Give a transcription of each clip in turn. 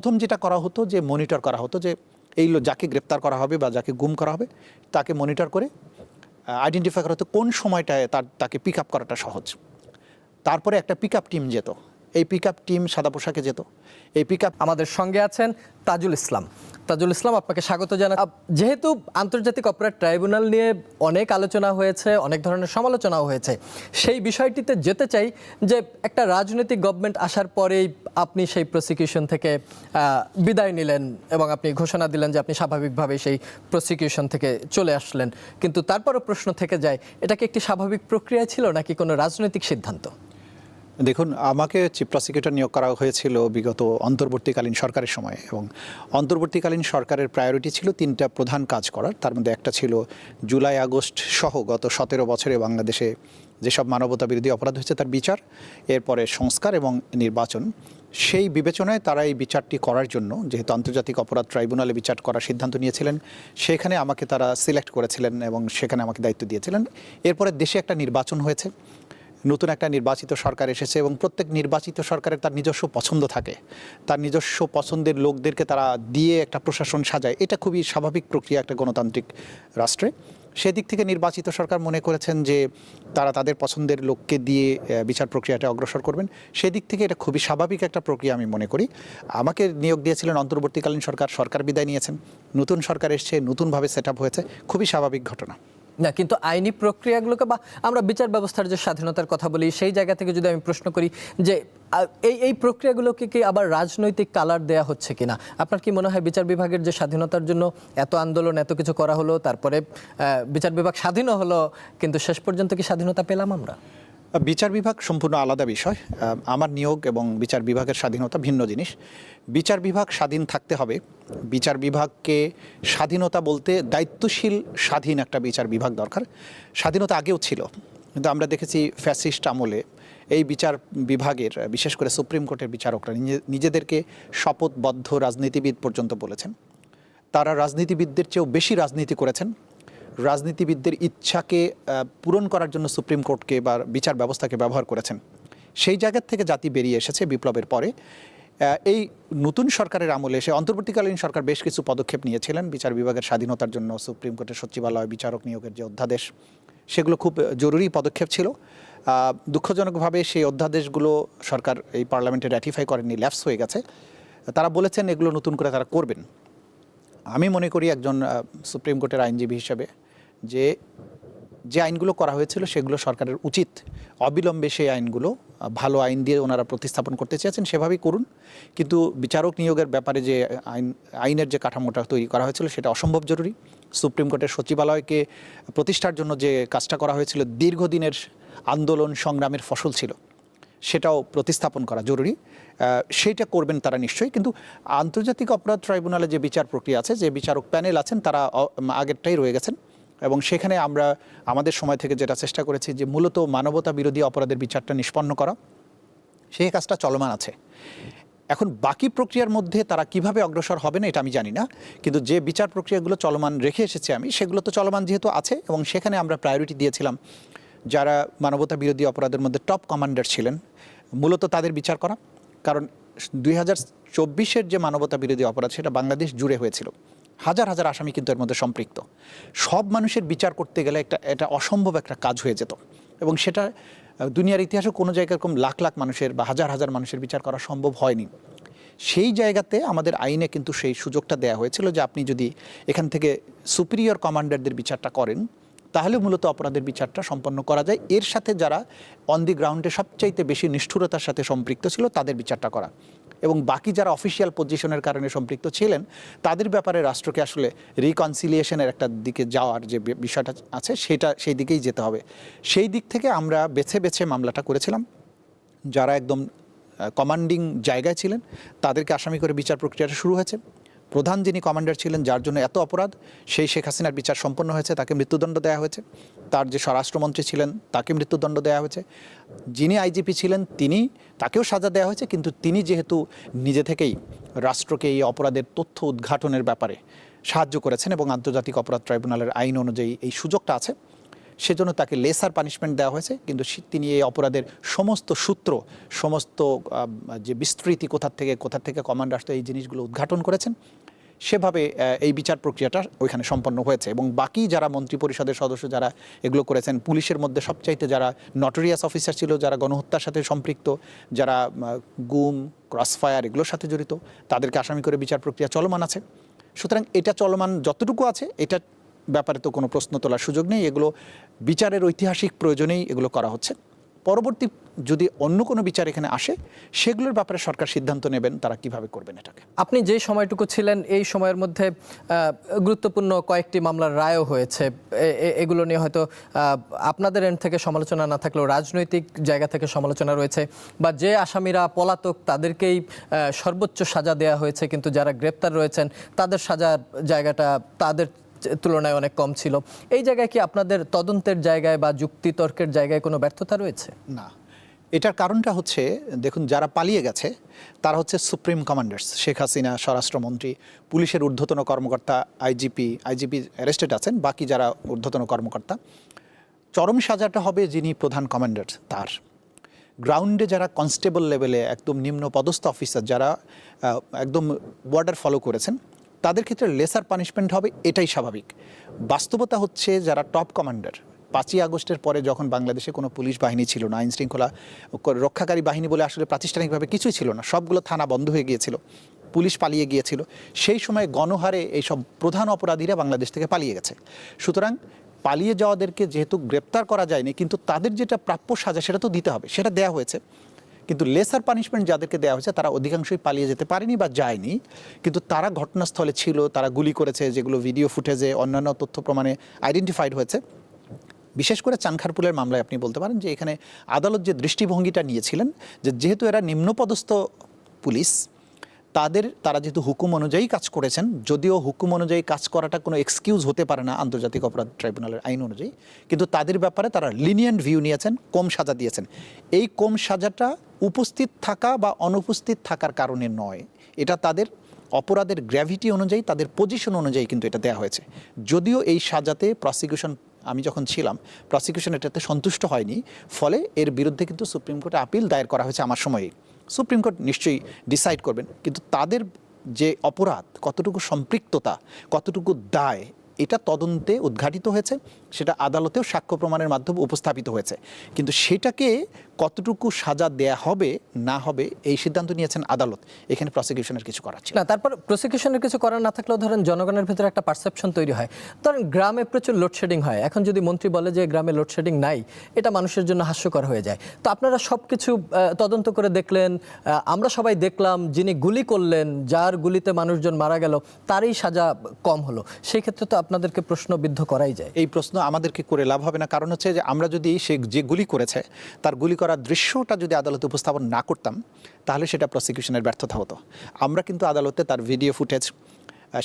প্রথম যেটা করা হতো যে মনিটর করা হতো যে এই যাকে গ্রেপ্তার করা হবে বা যাকে গুম করা হবে তাকে মনিটর করে আইডেন্টিফাই করা হতো কোন সময়টায় তাকে পিক আপ করাটা সহজ। তারপরে একটা পিক আপ টিম যেত, এই পিক আপ টিম সাদা পোশাকে যেত। এই পিক আপ আমাদের সঙ্গে আছেন তাজুল ইসলাম। তাজুল ইসলাম, আপনাকে স্বাগত জানাই। যেহেতু আন্তর্জাতিক অপরাধ ট্রাইব্যুনাল নিয়ে অনেক আলোচনা হয়েছে, অনেক ধরনের সমালোচনাও হয়েছে, সেই বিষয়টিতে যেতে চাই যে একটা রাজনৈতিক গভর্নমেন্ট আসার পরেই আপনি সেই প্রসিকিউশন থেকে বিদায় নিলেন এবং আপনি ঘোষণা দিলেন যে আপনি স্বাভাবিকভাবে সেই প্রসিকিউশন থেকে চলে আসলেন, কিন্তু তারপরও প্রশ্ন থেকে যায় এটা কি একটি স্বাভাবিক প্রক্রিয়া ছিল নাকি কোনো রাজনৈতিক সিদ্ধান্ত? দেখুন, আমাকে চিফ প্রসিকিউটর নিয়োগ করা হয়েছিল বিগত অন্তর্বর্তীকালীন সরকারের সময়, এবং অন্তর্বর্তীকালীন সরকারের প্রায়োরিটি ছিল তিনটা প্রধান কাজ করার। তার মধ্যে একটা ছিল জুলাই আগস্ট সহ গত 17 বছরে বাংলাদেশে যেসব মানবতা বিরোধী অপরাধ হয়েছে তার বিচার, এরপরে সংস্কার এবং নির্বাচন। সেই বিবেচনায় তারা এই বিচারটি করার জন্য, যেহেতু আন্তর্জাতিক অপরাধ ট্রাইব্যুনালে বিচার করার সিদ্ধান্ত নিয়েছিলেন, সেখানে আমাকে তারা সিলেক্ট করেছিলেন এবং সেখানে আমাকে দায়িত্ব দিয়েছিলেন। এরপরে দেশে একটা নির্বাচন হয়েছে, নতুন একটা নির্বাচিত সরকার এসেছে এবং প্রত্যেক নির্বাচিত সরকারের তার নিজস্ব পছন্দ থাকে, তার নিজস্ব পছন্দের লোকদেরকে তারা দিয়ে একটা প্রশাসন সাজায়। এটা খুবই স্বাভাবিক প্রক্রিয়া একটা গণতান্ত্রিক রাষ্ট্রে। সেদিক থেকে নির্বাচিত সরকার মনে করেছেন যে তারা তাদের পছন্দের লোককে দিয়ে বিচার প্রক্রিয়াটা অগ্রসর করবেন। সেদিক থেকে এটা খুবই স্বাভাবিক একটা প্রক্রিয়া আমি মনে করি। আমাকে নিয়োগ দিয়েছিলেন অন্তর্বর্তীকালীন সরকার, সরকার বিদায় নিয়েছেন, নতুন সরকার এসছে, নতুনভাবে সেট আপ হয়েছে, খুবই স্বাভাবিক ঘটনা। না, কিন্তু আইনি প্রক্রিয়াগুলোকে বা আমরা বিচার ব্যবস্থার যে স্বাধীনতার কথা বলি সেই জায়গা থেকে যদি আমি প্রশ্ন করি যে এই প্রক্রিয়াগুলোকে কি আবার রাজনৈতিক কালার দেয়া হচ্ছে কিনা? আপনার কি মনে হয় বিচার বিভাগের যে স্বাধীনতার জন্য এত আন্দোলন, এত কিছু করা হলো, তারপরে বিচার বিভাগ স্বাধীনও হলো, কিন্তু শেষ পর্যন্ত কি স্বাধীনতা পেলাম আমরা? বিচার বিভাগ সম্পূর্ণ আলাদা বিষয়। আমার নিয়োগ এবং বিচার বিভাগের স্বাধীনতা ভিন্ন জিনিস। বিচার বিভাগ স্বাধীন থাকতে হবে। বিচার বিভাগকে স্বাধীনতা বলতে দায়িত্বশীল স্বাধীন একটা বিচার বিভাগ দরকার। স্বাধীনতা আগেও ছিল, কিন্তু আমরা দেখেছি ফ্যাসিস্ট আমলে এই বিচার বিভাগের, বিশেষ করে সুপ্রিম কোর্টের বিচারকরা নিজেদেরকে শপথবদ্ধ রাজনীতিবিদ পর্যন্ত বলেছেন। তারা রাজনীতিবিদদের চেয়েও বেশি রাজনীতি করেছেন। রাজনীতিবিদদের ইচ্ছাকে পূরণ করার জন্য সুপ্রিম কোর্টকে বা বিচার ব্যবস্থাকে ব্যবহার করেছেন। সেই জায়গা থেকে জাতি বেরিয়ে এসেছে বিপ্লবের পরে। এই নতুন সরকারের আমলে এসে অন্তর্বর্তীকালীন সরকার বেশ কিছু পদক্ষেপ নিয়েছিলেন বিচার বিভাগের স্বাধীনতার জন্য। সুপ্রিম কোর্টের সচিবালয়, বিচারক নিয়োগের যে অধ্যাদেশ, সেগুলো খুব জরুরি পদক্ষেপ ছিল। দুঃখজনকভাবে সেই অধ্যাদেশগুলো সরকার এই পার্লামেন্টে র্যাটিফাই করেননি, ল্যাপস হয়ে গেছে। তারা বলেছেন এগুলো নতুন করে তারা করবেন। আমি মনে করি একজন সুপ্রিম কোর্টের আইনজীবী হিসেবে যে আইনগুলো করা হয়েছিল সেগুলো সরকারের উচিত অবিলম্বে সেই আইনগুলো ভালো আইন দিয়ে ওনারা প্রতিস্থাপন করতে চেয়েছেন, সেভাবেই করুন। কিন্তু বিচারক নিয়োগের ব্যাপারে যে আইনের যে কাঠামোটা তৈরি করা হয়েছিল সেটা অসম্ভব জরুরি। সুপ্রিম কোর্টের সচিবালয়কে প্রতিষ্ঠার জন্য যে কাজটা করা হয়েছিল দীর্ঘদিনের আন্দোলন সংগ্রামের ফসল ছিল, সেটাও প্রতিস্থাপন করা জরুরি। সেইটা করবেন তারা নিশ্চয়ই। কিন্তু আন্তর্জাতিক অপরাধ ট্রাইব্যুনালে যে বিচার প্রক্রিয়া আছে, যে বিচারক প্যানেল আছেন, তারা আগেরটাই রয়ে গেছেন এবং সেখানে আমরা আমাদের সময় থেকে যেটা চেষ্টা করেছি যে মূলত মানবতা বিরোধী অপরাধের বিচারটা নিষ্পন্ন করা, সেই কাজটা চলমান আছে। এখন বাকি প্রক্রিয়ার মধ্যে তারা কিভাবে অগ্রসর হবেন এটা আমি জানি না, কিন্তু যে বিচার প্রক্রিয়াগুলো চলমান রেখে এসেছি আমি, সেগুলো তো চলমান যেহেতু আছে এবং সেখানে আমরা প্রায়োরিটি দিয়েছিলাম যারা মানবতা বিরোধী অপরাধের মধ্যে টপ কমান্ডার ছিলেন, মূলত তাদের বিচার করা। কারণ 2024-এর যে মানবতা বিরোধী অপরাধ সেটা বাংলাদেশ জুড়ে হয়েছিল, হাজার হাজার আসামি কিন্তু এর মধ্যে সম্পৃক্ত। সব মানুষের বিচার করতে গেলে এটা অসম্ভব একটা কাজ হয়ে যেত এবং সেটা দুনিয়ার ইতিহাসে কোনো জায়গায় এরকম লাখ লাখ মানুষের বা হাজার হাজার মানুষের বিচার করা সম্ভব হয়নি। সেই জায়গাতে আমাদের আইনে কিন্তু সেই সুযোগটা দেওয়া হয়েছিল যে আপনি যদি এখান থেকে সুপিরিয়র কমান্ডারদের বিচারটা করেন তাহলে মূলত অপরাধের বিচারটা সম্পন্ন করা যায়। এর সাথে যারা অন দি গ্রাউন্ডে সবচাইতে বেশি নিষ্ঠুরতার সাথে সম্পৃক্ত ছিল তাদের বিচারটা করা, এবং বাকি যারা অফিসিয়াল পজিশনের কারণে সম্পৃক্ত ছিলেন তাদের ব্যাপারে রাষ্ট্রকে আসলে রিকনসিলিয়েশনের একটা দিকে যাওয়ার যে বিষয়টা আছে সেই দিকেই যেতে হবে। সেই দিক থেকে আমরা বেছে বেছে মামলাটা করেছিলাম। যারা একদম কমান্ডিং জায়গায় ছিলেন তাদেরকে আসামি করে বিচার প্রক্রিয়াটা শুরু হয়েছে। প্রধান যিনি কমান্ডার ছিলেন, যার জন্য এত অপরাধ, সেই শেখ হাসিনার বিচার সম্পন্ন হয়েছে, তাকে মৃত্যুদণ্ড দেওয়া হয়েছে। তার যে স্বরাষ্ট্রমন্ত্রী ছিলেন তাকে মৃত্যুদণ্ড দেওয়া হয়েছে। যিনি আইজিপি ছিলেন তাকেও সাজা দেওয়া হয়েছে, কিন্তু তিনি যেহেতু নিজে থেকেই রাষ্ট্রকে এই অপরাধের তথ্য উদ্ঘাটনের ব্যাপারে সাহায্য করেছেন এবং আন্তর্জাতিক অপরাধ ট্রাইব্যুনালের আইন অনুযায়ী এই সুযোগটা আছে, সেজন্য তাকে লেসার পানিশমেন্ট দেওয়া হয়েছে। কিন্তু তিনি এই অপরাধের সমস্ত সূত্র, সমস্ত যে বিস্তৃতি কোথা থেকে কমান্ড আসতো, এই জিনিসগুলো উদ্ঘাটন করেছেন। সেভাবে এই বিচার প্রক্রিয়াটা ওইখানে সম্পন্ন হয়েছে। এবং বাকি যারা মন্ত্রী পরিষদের সদস্য যারা এগুলো করেছেন, পুলিশের মধ্যে সবচাইতে যারা নটোরিয়াস অফিসার ছিল, যারা গণহত্যার সাথে সম্পৃক্ত, যারা গুম, ক্রসফায়ার এগুলোর সাথে জড়িত, তাদেরকে আসামি করে বিচার প্রক্রিয়া চলমান আছে। সুতরাং এটা চলমান যতটুকু আছে, এটা ব্যাপারে তো কোনো প্রশ্ন তোলার সুযোগ নেই। এগুলো বিচারের ঐতিহাসিক প্রয়োজনেই এগুলো করা হচ্ছে। পরবর্তী যদি অন্য কোনো বিচার এখানে আসে, সেগুলোর ব্যাপারে সরকার সিদ্ধান্ত নেবেন তারা কিভাবে করবেন এটাকে। আপনি যে সময়টুকু ছিলেন এই সময়ের মধ্যে গুরুত্বপূর্ণ কয়েকটি মামলার রায়ও হয়েছে। এগুলো নিয়ে হয়তো আপনাদের এন্ড থেকে সমালোচনা না থাকলেও রাজনৈতিক জায়গা থেকে সমালোচনা রয়েছে, বা যে আসামিরা পলাতক তাদেরকেই সর্বোচ্চ সাজা দেওয়া হয়েছে, কিন্তু যারা গ্রেপ্তার রয়েছেন তাদের সাজার জায়গাটা তাদের তুলনায় অনেক কম ছিল। এই জায়গায় কি আপনাদের তদন্তের জায়গায় বা যুক্তিতর্কের জায়গায় কোনো ব্যর্থতা রয়েছে? না, এটার কারণটা হচ্ছে, দেখুন, যারা পালিয়ে গেছে তারা হচ্ছে সুপ্রিম কমান্ডার্স, শেখ হাসিনা, স্বরাষ্ট্রমন্ত্রী, পুলিশের ঊর্ধ্বতন কর্মকর্তা, আইজিপি অ্যারেস্টেড আছেন, বাকি যারা ঊর্ধ্বতন কর্মকর্তা। চরম সাজাটা হবে যিনি প্রধান কমান্ডার তার। গ্রাউন্ডে যারা কনস্টেবল লেভেলে একদম নিম্ন পদস্থ অফিসার, যারা একদম বর্ডার ফলো করেছেন, তাদের ক্ষেত্রে লেসার পানিশমেন্ট হবে, এটাই স্বাভাবিক। বাস্তবতা হচ্ছে যারা টপ কমান্ডার, 5ই আগস্টের পরে যখন বাংলাদেশে কোনো পুলিশ বাহিনী ছিল না, আইন শৃঙ্খলা রক্ষাকারী বাহিনী বলে আসলে প্রাতিষ্ঠানিকভাবে কিছুই ছিল না, সবগুলো থানা বন্ধ হয়ে গিয়েছিল, পুলিশ পালিয়ে গিয়েছিল, সেই সময় গণহারে এইসব প্রধান অপরাধীরা বাংলাদেশ থেকে পালিয়ে গেছে। সুতরাং পালিয়ে যাওয়াদেরকে যেহেতু গ্রেপ্তার করা যায়নি, কিন্তু তাদের যেটা প্রাপ্য সাজা সেটা তো দিতে হবে, সেটা দেয়া হয়েছে। কিন্তু লেসার পানিশমেন্ট যাদেরকে দেওয়া হয়েছে তারা অধিকাংশই পালিয়ে যেতে পারেনি বা যায়নি, কিন্তু তারা ঘটনাস্থলে ছিল, তারা গুলি করেছে, যেগুলো ভিডিও ফুটেজে অন্যান্য তথ্য প্রমাণে আইডেন্টিফাইড হয়েছে। বিশেষ করে চানখারপুলের মামলায় আপনি বলতে পারেন যে এখানে আদালত যে দৃষ্টিভঙ্গিটা নিয়েছিলেন, যে যেহেতু এরা নিম্নপদস্থ পুলিশ, তারা যেহেতু হুকুম অনুযায়ী কাজ করেছেন, যদিও হুকুম অনুযায়ী কাজ করাটা কোনো এক্সকিউজ হতে পারে না আন্তর্জাতিক অপরাধ ট্রাইব্যুনালের আইন অনুযায়ী, কিন্তু তাদের ব্যাপারে তারা লিনিয়েন্ট ভিউ নিয়েছেন, কম সাজা দিয়েছেন। এই কম সাজাটা উপস্থিত থাকা বা অনুপস্থিত থাকার কারণে নয়, এটা তাদের অপরাধের গ্র্যাভিটি অনুযায়ী, তাদের পজিশন অনুযায়ী কিন্তু এটা দেওয়া হয়েছে। যদিও এই সাজাতে প্রসিকিউশন, আমি যখন ছিলাম, প্রসিকিউশন এটাতে সন্তুষ্ট হয়নি, ফলে এর বিরুদ্ধে কিন্তু সুপ্রিম কোর্টে আপিল দায়ের করা হয়েছে আমার সময়েই। সুপ্রিম কোর্ট নিশ্চয়ই ডিসাইড করবেন, কিন্তু তাদের যে অপরাধ, কতটুকু সম্পৃক্ততা, কতটুকু দায়, এটা তদন্তে উদ্ঘাটিত হয়েছে, সেটা আদালতেও সাক্ষ্য প্রমাণের মাধ্যমে উপস্থাপিত হয়েছে। কিন্তু সেটাকে কতটুকু সাজা দেয়া হবে না হবে এই সিদ্ধান্ত নিয়েছেন আদালত, এখানে প্রসিকিউশনের কিছু করার ছিল না। তারপর প্রসিকিউশনের কিছু করার না থাকলেও ধরেন জনগণের ভিতরে একটা পারসেপশন তৈরি হয়। ধরেন গ্রামে প্রচুর লোডশেডিং হয়, এখন যদি মন্ত্রী বলে যে গ্রামে লোডশেডিং নাই, এটা মানুষের জন্য হাস্যকর হয়ে যায়। তো আপনারা সব কিছু তদন্ত করে দেখলেন, আমরা সবাই দেখলাম, যিনি গুলি করলেন, যার গুলিতে মানুষজন মারা গেল, তারই সাজা কম হলো, সেই ক্ষেত্রে তো আপনাদেরকে প্রশ্নবিদ্ধ করাই যায়। এই প্রশ্ন আমাদেরকে করে লাভ হবে না, কারণ হচ্ছে যে আমরা যদি সে যে গুলি করেছে তার গুলি করার দৃশ্যটা যদি আদালতে উপস্থাপন না করতাম, তাহলে সেটা প্রসিকিউশনের ব্যর্থতা হতো। আমরা কিন্তু আদালতে তার ভিডিও ফুটেজ,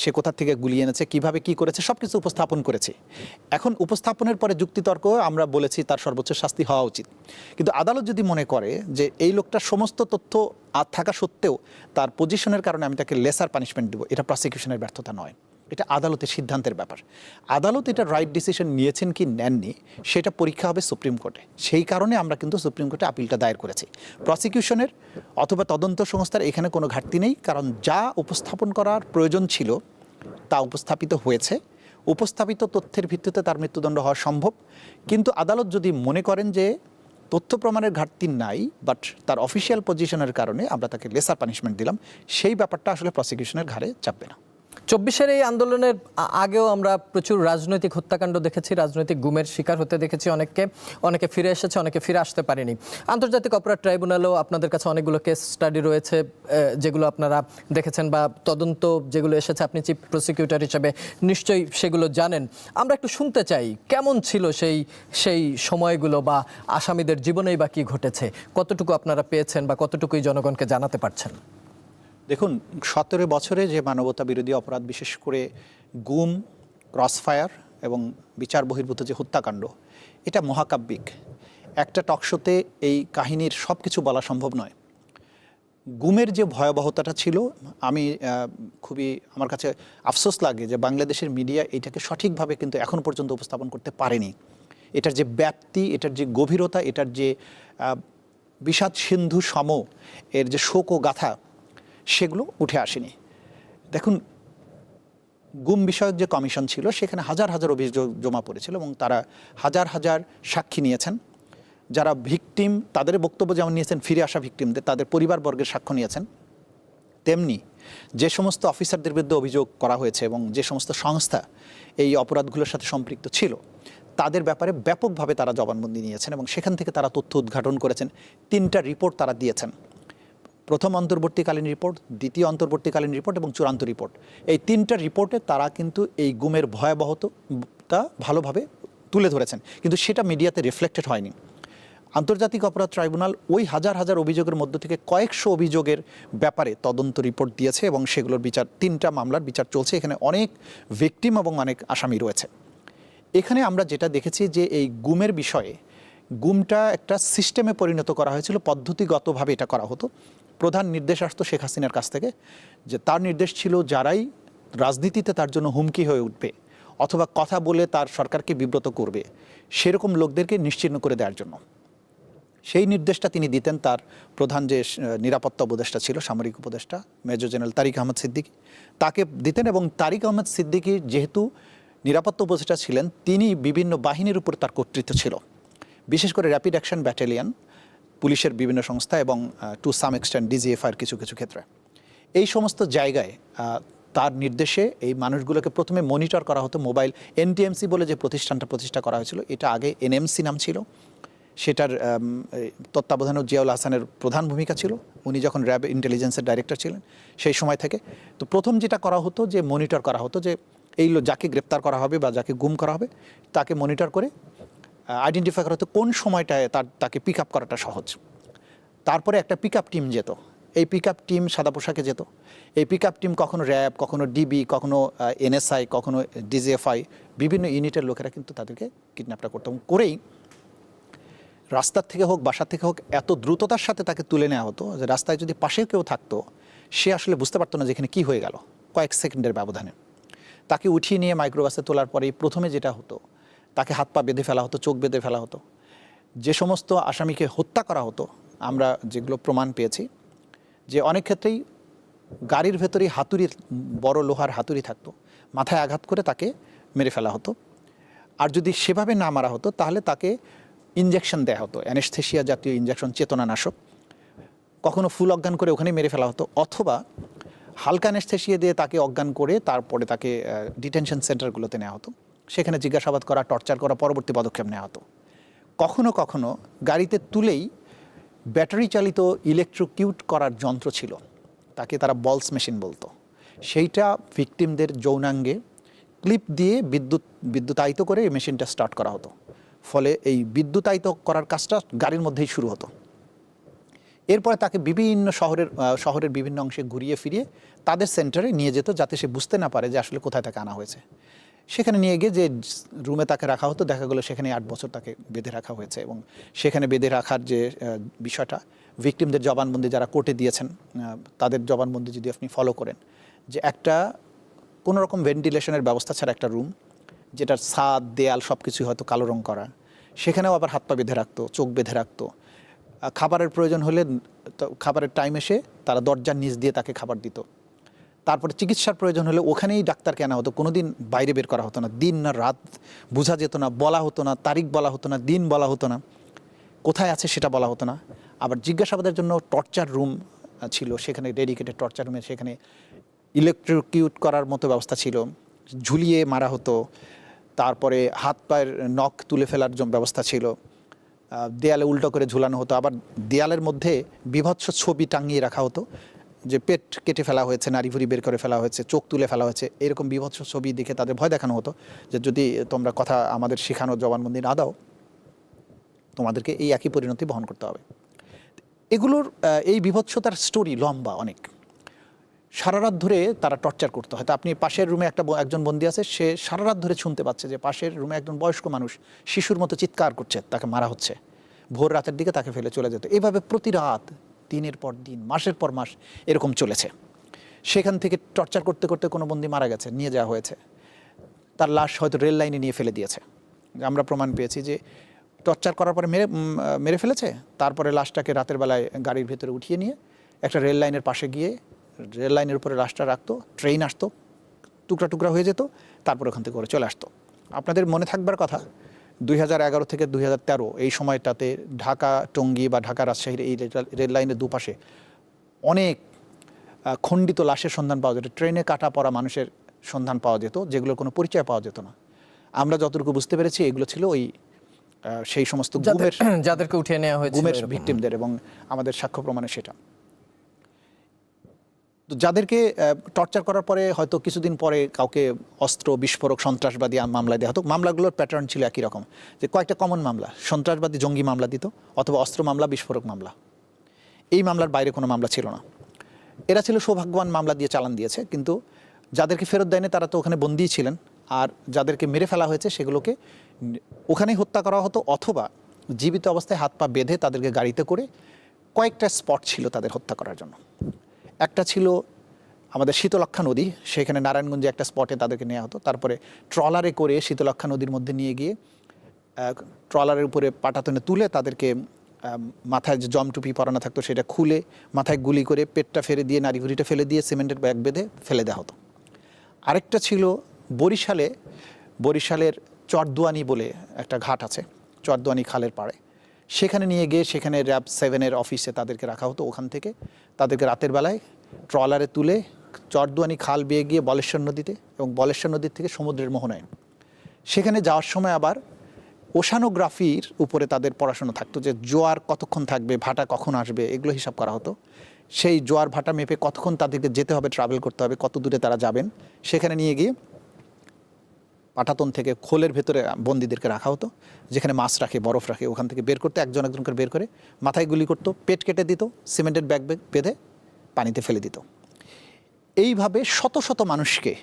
সে কোথা থেকে গুলি এনেছে, কিভাবে কি করেছে, সব কিছু উপস্থাপন করেছি। এখন উপস্থাপনের পরে যুক্তিতর্ক আমরা বলেছি তার সর্বোচ্চ শাস্তি হওয়া উচিত। কিন্তু আদালত যদি মনে করে যে এই লোকটার সমস্ত তথ্য থাকা সত্ত্বেও তার পজিশনের কারণে আমি তাকে লেসার পানিশমেন্ট দেবো, এটা প্রসিকিউশনের ব্যর্থতা নয়, এটা আদালতের সিদ্ধান্তের ব্যাপার। আদালত এটা রাইট ডিসিশন নিয়েছেন কি নেননি সেটা পরীক্ষা হবে সুপ্রিম কোর্টে। সেই কারণে আমরা কিন্তু সুপ্রিম কোর্টে আপিলটা দায়ের করেছি। প্রসিকিউশনের অথবা তদন্ত সংস্থার এখানে কোনো ঘাটতি নেই, কারণ যা উপস্থাপন করার প্রয়োজন ছিল তা উপস্থাপিত হয়েছে। উপস্থাপিত তথ্যের ভিত্তিতে তার মৃত্যুদণ্ড হওয়া সম্ভব। কিন্তু আদালত যদি মনে করেন যে তথ্য প্রমাণের ঘাটতি নাই, বাট তার অফিসিয়াল পজিশনের কারণে আমরা তাকে লেসার পানিশমেন্ট দিলাম, সেই ব্যাপারটা আসলে প্রসিকিউশনের ঘাড়ে চাপবে না। 24-এর এই আন্দোলনের আগেও আমরা প্রচুর রাজনৈতিক হত্যাকাণ্ড দেখেছি, রাজনৈতিক গুমের শিকার হতে দেখেছি অনেকে ফিরে এসেছে, অনেকে ফিরে আসতে পারেনি। আন্তর্জাতিক অপরাধ ট্রাইব্যুনালেও আপনাদের কাছে অনেকগুলো কেস স্টাডি রয়েছে যেগুলো আপনারা দেখেছেন, বা তদন্ত যেগুলো এসেছে, আপনি চিফ প্রসিকিউটর হিসেবে নিশ্চয়ই সেগুলো জানেন। আমরা একটু শুনতে চাই কেমন ছিল সেই সময়গুলো, বা আসামিদের জীবনেই বা কী ঘটেছে, কতটুকু আপনারা পেয়েছেন বা কতটুকুই জনগণকে জানাতে পারছেন। দেখুন, 17 বছরে যে মানবতা বিরোধী অপরাধ, বিশেষ করে গুম, ক্রসফায়ার এবং বিচার বহির্ভূত যে হত্যাকাণ্ড, এটা মহাকাব্যিক। একটা টকশোতে এই কাহিনীর সব কিছু বলা সম্ভব নয়। গুমের যে ভয়াবহতাটা ছিল, আমার কাছে আফসোস লাগে যে বাংলাদেশের মিডিয়া এইটাকে সঠিকভাবে কিন্তু এখন পর্যন্ত উপস্থাপন করতে পারেনি। এটার যে ব্যাপ্তি, এটার যে গভীরতা, এটার যে বিষাদ সিন্ধু সম এর যে শোক ও গাথা, সেগুলো উঠে আসেনি। দেখুন, গুম বিষয়ক যে কমিশন ছিল সেখানে হাজার হাজার অভিযোগ জমা পড়েছিল এবং তারা হাজার হাজার সাক্ষী নিয়েছেন। যারা ভিকটিম তাদের বক্তব্য যেমন নিয়েছেন, ফিরে আসা ভিকটিমদের তাদের পরিবারবর্গের সাক্ষ্য নিয়েছেন, তেমনি যে সমস্ত অফিসারদের বিরুদ্ধে অভিযোগ করা হয়েছে এবং যে সমস্ত সংস্থা এই অপরাধগুলোর সাথে সম্পৃক্ত ছিল তাদের ব্যাপারে ব্যাপকভাবে তারা জবানবন্দি নিয়েছেন এবং সেখান থেকে তারা তথ্য উদ্ঘাটন করেছেন। 3টা রিপোর্ট তারা দিয়েছেন, প্রথম অন্তর্বর্তীকালীন রিপোর্ট, দ্বিতীয় অন্তর্বর্তীকালীন রিপোর্ট এবং চূড়ান্ত রিপোর্ট। এই 3টা রিপোর্টে তারা কিন্তু এই গুমের ভয়াবহতা ভালোভাবে তুলে ধরেছেন, কিন্তু সেটা মিডিয়াতে রিফ্লেক্টেড হয়নি। আন্তর্জাতিক অপরাধ ট্রাইব্যুনাল ওই হাজার হাজার অভিযোগের মধ্য থেকে কয়েকশো অভিযোগের ব্যাপারে তদন্ত রিপোর্ট দিয়েছে এবং সেগুলোর বিচার, 3টা মামলার বিচার চলছে। এখানে অনেক ভিকটিম এবং অনেক আসামি রয়েছে। এখানে আমরা যেটা দেখেছি যে এই গুমের বিষয়ে, গুমটা একটা সিস্টেমে পরিণত করা হয়েছিল, পদ্ধতিগতভাবে এটা করা হতো। প্রধান নির্দেশ আসতো শেখ হাসিনার কাছ থেকে, যে তার নির্দেশ ছিল যারাই রাজনীতিতে তার জন্য হুমকি হয়ে উঠবে অথবা কথা বলে তার সরকারকে বিব্রত করবে সেরকম লোকদেরকে নিশ্চিহ্ন করে দেওয়ার জন্য। সেই নির্দেশটা তিনি দিতেন তার প্রধান যে নিরাপত্তা উপদেষ্টা ছিল, সামরিক উপদেষ্টা মেজর জেনারেল তারিক আহমেদ সিদ্দিকী, তাকে দিতেন। এবং তারিক আহমেদ সিদ্দিকী যেহেতু নিরাপত্তা উপদেষ্টা ছিলেন, তিনি বিভিন্ন বাহিনীর উপর তার কর্তৃত্ব ছিল, বিশেষ করে র্যাপিড অ্যাকশন ব্যাটালিয়ন, পুলিশের বিভিন্ন সংস্থা এবং টু সাম এক্সটেন্ট ডিজিএফআইয়ের কিছু কিছু ক্ষেত্রে। এই সমস্ত জায়গায় তার নির্দেশে এই মানুষগুলোকে প্রথমে মনিটর করা হতো। মোবাইল এনটিএমসি বলে যে প্রতিষ্ঠানটা প্রতিষ্ঠা করা হয়েছিল, এটা আগে এনএমসি নাম ছিল, সেটার তত্ত্বাবধানে জিয়াউল হাসানের প্রধান ভূমিকা ছিল। উনি যখন র্যাব ইন্টেলিজেন্সের ডাইরেক্টর ছিলেন সেই সময় থেকে। তো প্রথম যেটা করা হতো যে মনিটর করা হতো, যে এই যাকে গ্রেপ্তার করা হবে বা যাকে গুম করা হবে তাকে মনিটর করে আইডেন্টিফাই করা হতো কোন সময়টায় তাকে পিক আপ করাটা সহজ। তারপরে একটা পিক আপ টিম যেত, এই পিক আপ টিম সাদা পোশাকে যেত। এই পিক আপ টিম কখনো র্যাব, কখনো ডিবি, কখনো এনএসআই, কখনো ডিজিএফআই, বিভিন্ন ইউনিটের লোকেরা কিন্তু তাদেরকে কিডন্যাপটা করতো এবং করেই রাস্তার থেকে হোক বাসার থেকে হোক এত দ্রুততার সাথে তাকে তুলে নেওয়া হতো যে রাস্তায় যদি পাশে কেউ থাকতো সে আসলে বুঝতে পারতো না যে এখানে কী হয়ে গেল কয়েক সেকেন্ডের ব্যবধানে। তাকে উঠিয়ে নিয়ে মাইক্রোবাসে তোলার পরেই প্রথমে যেটা হতো, তাকে হাত পা বেঁধে ফেলা হতো, চোখ বেঁধে ফেলা হতো। যে সমস্ত আসামিকে হত্যা করা হতো, আমরা যেগুলো প্রমাণ পেয়েছি যে অনেক ক্ষেত্রেই গাড়ির ভেতরেই হাতুড়ি, বড় লোহার হাতুড়ি থাকতো, মাথায় আঘাত করে তাকে মেরে ফেলা হতো। আর যদি সেভাবে না মারা হতো তাহলে তাকে ইনজেকশন দেওয়া হতো, অ্যানেস্থেশিয়া জাতীয় ইনজেকশন, চেতনানাশক। কখনো ফুল অজ্ঞান করে ওখানেই মেরে ফেলা হতো, অথবা হালকা অ্যানেস্থেশিয়া দিয়ে তাকে অজ্ঞান করে তারপরে তাকে ডিটেনশন সেন্টারগুলোতে নেওয়া হতো, সেখানে জিজ্ঞাসাবাদ করা, টর্চার করা, পরবর্তী পদক্ষেপ নেওয়া হতো। কখনো কখনো গাড়িতে তুলেই ব্যাটারি চালিত ইলেকট্রোকিউট করার যন্ত্র ছিল, তাকে তারা বলস মেশিন বলতো, সেইটা ভিকটিমদের যৌনাঙ্গে ক্লিপ দিয়ে বিদ্যুতায়িত করে এই মেশিনটা স্টার্ট করা হতো। ফলে এই বিদ্যুতায়িত করার কাজটা গাড়ির মধ্যেই শুরু হতো। এরপরে তাকে বিভিন্ন শহরের বিভিন্ন অংশে ঘুরিয়ে ফিরিয়ে তাদের সেন্টারে নিয়ে যেত, যাতে সে বুঝতে না পারে যে আসলে কোথায় তাকে আনা হয়েছে। সেখানে নিয়ে গিয়ে যে রুমে তাকে রাখা হতো, দেখা গেলো সেখানে 8 বছর তাকে বেঁধে রাখা হয়েছে। এবং সেখানে বেঁধে রাখার যে বিষয়টা, ভিকটিমদের জবানবন্দি যারা কোর্টে দিয়েছেন তাদের জবানবন্দি যদি আপনি ফলো করেন, যে একটা কোনো রকম ভেন্টিলেশনের ব্যবস্থা ছাড়া একটা রুম, যেটার ছাদ দেয়াল সব কিছুই হয়তো কালো রং করা, সেখানেও আবার হাত পা বেঁধে রাখতো, চোখ বেঁধে রাখতো। খাবারের প্রয়োজন হলে খাবারের টাইম এসে তারা দরজার নিচ দিয়ে তাকে খাবার দিত। তারপরে চিকিৎসার প্রয়োজন হলে ওখানেই ডাক্তারকে আনা হতো, কোনো দিন বাইরে বের করা হতো না। দিন না রাত বোঝা যেত না, বলা হতো না, তারিখ বলা হতো না, দিন বলা হতো না, কোথায় আছে সেটা বলা হতো না। আবার জিজ্ঞাসাবাদের জন্য টর্চার রুম ছিল, সেখানে ডেডিকেটেড টর্চার রুমে সেখানে ইলেকট্রোকিউট করার মতো ব্যবস্থা ছিল, ঝুলিয়ে মারা হতো। তারপরে হাত পায়ের নখ তুলে ফেলার ব্যবস্থা ছিল, দেয়ালে উল্টো করে ঝুলানো হতো। আবার দেয়ালের মধ্যে বীভৎস ছবি টাঙিয়ে রাখা হতো, যে পেট কেটে ফেলা হয়েছে, নাড়িভুড়ি বের করে ফেলা হয়েছে, চোখ তুলে ফেলা হয়েছে, এরকম বীভৎস ছবি দেখে তাদের ভয় দেখানো হতো যে যদি তোমরা কথা আমাদের শেখানো জবানবন্দি না দাও তোমাদেরকে এই একই পরিণতি বহন করতে হবে। এগুলোর এই বীভৎসতার স্টোরি লম্বা অনেক, সারা রাত ধরে তারা টর্চার করতে হয়। তো আপনি পাশের রুমে একজন বন্দী আছে, সে সারা রাত ধরে শুনতে পাচ্ছে যে পাশের রুমে একজন বয়স্ক মানুষ শিশুর মতো চিৎকার করছে, তাকে মারা হচ্ছে। ভোর রাতের দিকে তাকে ফেলে চলে যেত। এভাবে প্রতি রাত, দিনের পর দিন, মাসের পর মাস এরকম চলেছে। সেখান থেকে টর্চার করতে করতে কোনো বন্দী মারা গেছে, নিয়ে যাওয়া হয়েছে, তার লাশ হয়তো রেল লাইনে নিয়ে ফেলে দিয়েছে। আমরা প্রমাণ পেয়েছি যে টর্চার করার পরে মেরে ফেলেছে, তারপরে লাশটাকে রাতের বেলায় গাড়ির ভেতরে উঠিয়ে নিয়ে একটা রেল লাইনের পাশে গিয়ে রেল লাইনের উপরে লাশটা রাখতো, ট্রেন আসতো, টুকরা টুকরা হয়ে যেত, তারপর ওখান থেকে করে চলে আসতো। আপনাদের মনে থাকবার কথা 2011 থেকে 2013 এই সময়টাতে ঢাকা টঙ্গী বা ঢাকা রাজশাহীর এই রেল লাইনের দুপাশে অনেক খণ্ডিত লাশের সন্ধান পাওয়া যেত, ট্রেনে কাটা পড়া মানুষের সন্ধান পাওয়া যেত, যেগুলোর কোনো পরিচয় পাওয়া যেত না। আমরা যতটুকু বুঝতে পেরেছি এগুলো ছিল ওই সেই সমস্ত যাদেরকে উঠিয়ে নেওয়া হয়েছিল গুমের ভিকটিমদের, এবং আমাদের সাক্ষ্য প্রমাণে সেটা। তো যাদেরকে টর্চার করার পরে হয়তো কিছুদিন পরে কাউকে অস্ত্র বিস্ফোরক সন্ত্রাসবাদী মামলা দেওয়া হতো। মামলাগুলোর প্যাটার্ন ছিল একই রকম, যে কয়েকটা কমন মামলা, সন্ত্রাসবাদী জঙ্গি মামলা দিত অথবা অস্ত্র মামলা, বিস্ফোরক মামলা। এই মামলার বাইরে কোনো মামলা ছিল না। এরা ছিল সৌভাগ্যবান, মামলা দিয়ে চালান দিয়েছে, কিন্তু যাদেরকে ফেরত দেয়নি তারা তো ওখানে বন্দিই ছিলেন। আর যাদেরকে মেরে ফেলা হয়েছে সেগুলোকে ওখানেই হত্যা করা হতো, অথবা জীবিত অবস্থায় হাত পা বেঁধে তাদেরকে গাড়িতে করে কয়েকটা স্পট ছিল তাদের হত্যা করার জন্য। একটা ছিল আমাদের শীতলক্ষ্যা নদী, সেখানে নারায়ণগঞ্জে একটা স্পটে তাদেরকে নেওয়া হতো। তারপরে ট্রলারে করে শীতলক্ষ্যা নদীর মধ্যে নিয়ে গিয়ে ট্রলারের উপরে পাটাতনে তুলে তাদেরকে মাথায় যে জমটুপি পরানো থাকতো সেটা খুলে মাথায় গুলি করে পেটটা ফেলে দিয়ে নাড়িভুড়িটা ফেলে দিয়ে সিমেন্টের ব্যাগ বেঁধে ফেলে দেওয়া হতো। আরেকটা ছিল বরিশালের চরদুয়ানি বলে একটা ঘাট আছে, চরদুয়ানি খালের পাড়ে, সেখানে নিয়ে গিয়ে সেখানে র্যাব 7-এর অফিসে তাদেরকে রাখা হতো। ওখান থেকে তাদেরকে রাতের বেলায় ট্রলারে তুলে চরদুয়ানি খাল বেয়ে গিয়ে বলেশ্বর নদীতে, এবং বলেশ্বর নদীর থেকে সমুদ্রের মোহনায়, সেখানে যাওয়ার সময় আবার ওশানোগ্রাফির উপরে তাদের পড়াশোনা থাকতো, যে জোয়ার কতক্ষণ থাকবে, ভাটা কখন আসবে, এগুলো হিসাব করা হতো। সেই জোয়ার ভাটা মেপে কতক্ষণ তাদেরকে যেতে হবে, ট্রাভেল করতে হবে, কত দূরে তারা যাবেন, সেখানে নিয়ে গিয়ে পাটাতন থেকে খোলের ভেতরে বন্দীদেরকে রাখা হতো, যেখানে মাছ রাখে, বরফ রাখে, ওখান থেকে বের করতে একজন একজন করে বের করে মাথায় গুলি করতো, পেট কেটে দিত, সিমেন্টের ব্যাগ বেঁধে পানিতে ফেলে দিত। এইভাবে শত শত মানুষকে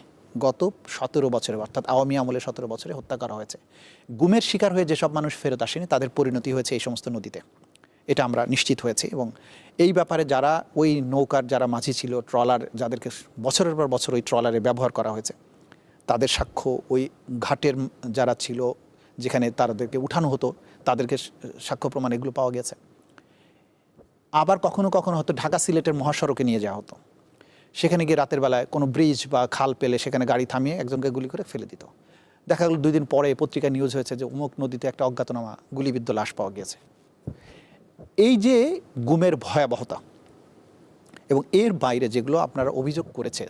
গত 17 বছরে, অর্থাৎ আওয়ামী আমলে 17 বছরে হত্যা করা হয়েছে। গুমের শিকার হয়ে যেসব মানুষ ফেরত আসেনি তাদের পরিণতি হয়েছে এই সমস্ত নদীতে, এটা আমরা নিশ্চিত হয়েছি। এবং এই ব্যাপারে যারা ওই নৌকার যারা মাঝি ছিল, ট্রলার যাদেরকে বছরের পর বছর ওই ট্রলারে ব্যবহার করা হয়েছে, তাদের সাক্ষ্য, ওই ঘাটের যারা ছিল যেখানে তাদেরকে উঠানো হতো তাদেরকে সাক্ষ্য প্রমাণ, এগুলো পাওয়া গেছে। আবার কখনো কখনো হয়তো ঢাকা সিলেটের মহাসড়কে নিয়ে যাওয়া হতো, সেখানে গিয়ে রাতের বেলায় কোনো ব্রিজ বা খাল পেলে সেখানে গাড়ি থামিয়ে একজনকে গুলি করে ফেলে দিত। দেখা গেল 2 দিন পরে পত্রিকায় নিউজ হয়েছে যে অমুক নদীতে একটা অজ্ঞাতনামা গুলিবিদ্ধ লাশ পাওয়া গেছে। এই যে গুমের ভয়াবহতা, এবং এর বাইরে যেগুলো আপনারা অভিযোগ করেছে,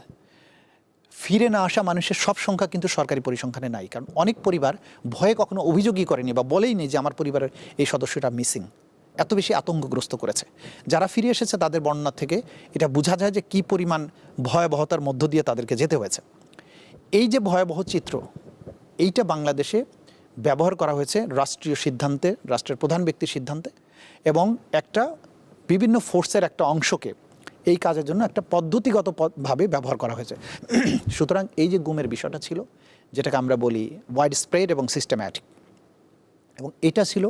ফিরে না আসা মানুষের সব সংখ্যা কিন্তু সরকারি পরিসংখ্যানে নাই। কারণ অনেক পরিবার ভয়ে কখনো অভিযোগই করেনি বা বলেই নেই যে আমার পরিবারের এই সদস্যটা মিসিং। এত বেশি আতঙ্কগ্রস্ত করেছে। যারা ফিরে এসেছে তাদের বর্ণনা থেকে এটা বোঝা যায় যে কী পরিমাণ ভয়াবহতার মধ্য দিয়ে তাদেরকে যেতে হয়েছে। এই যে ভয়াবহ চিত্র, এইটা বাংলাদেশে ব্যবহার করা হয়েছে রাষ্ট্রীয় সিদ্ধান্তে, রাষ্ট্রের প্রধান ব্যক্তির সিদ্ধান্তে, এবং একটা বিভিন্ন ফোর্সের একটা অংশকে এই কাজের জন্য একটা পদ্ধতিগতভাবে ব্যবহার করা হয়েছে। সুতরাং এই যে গুমের বিষয়টা ছিল, যেটাকে আমরা বলি ওয়াইড স্প্রেড এবং সিস্টেম্যাটিক, এবং এটা ছিল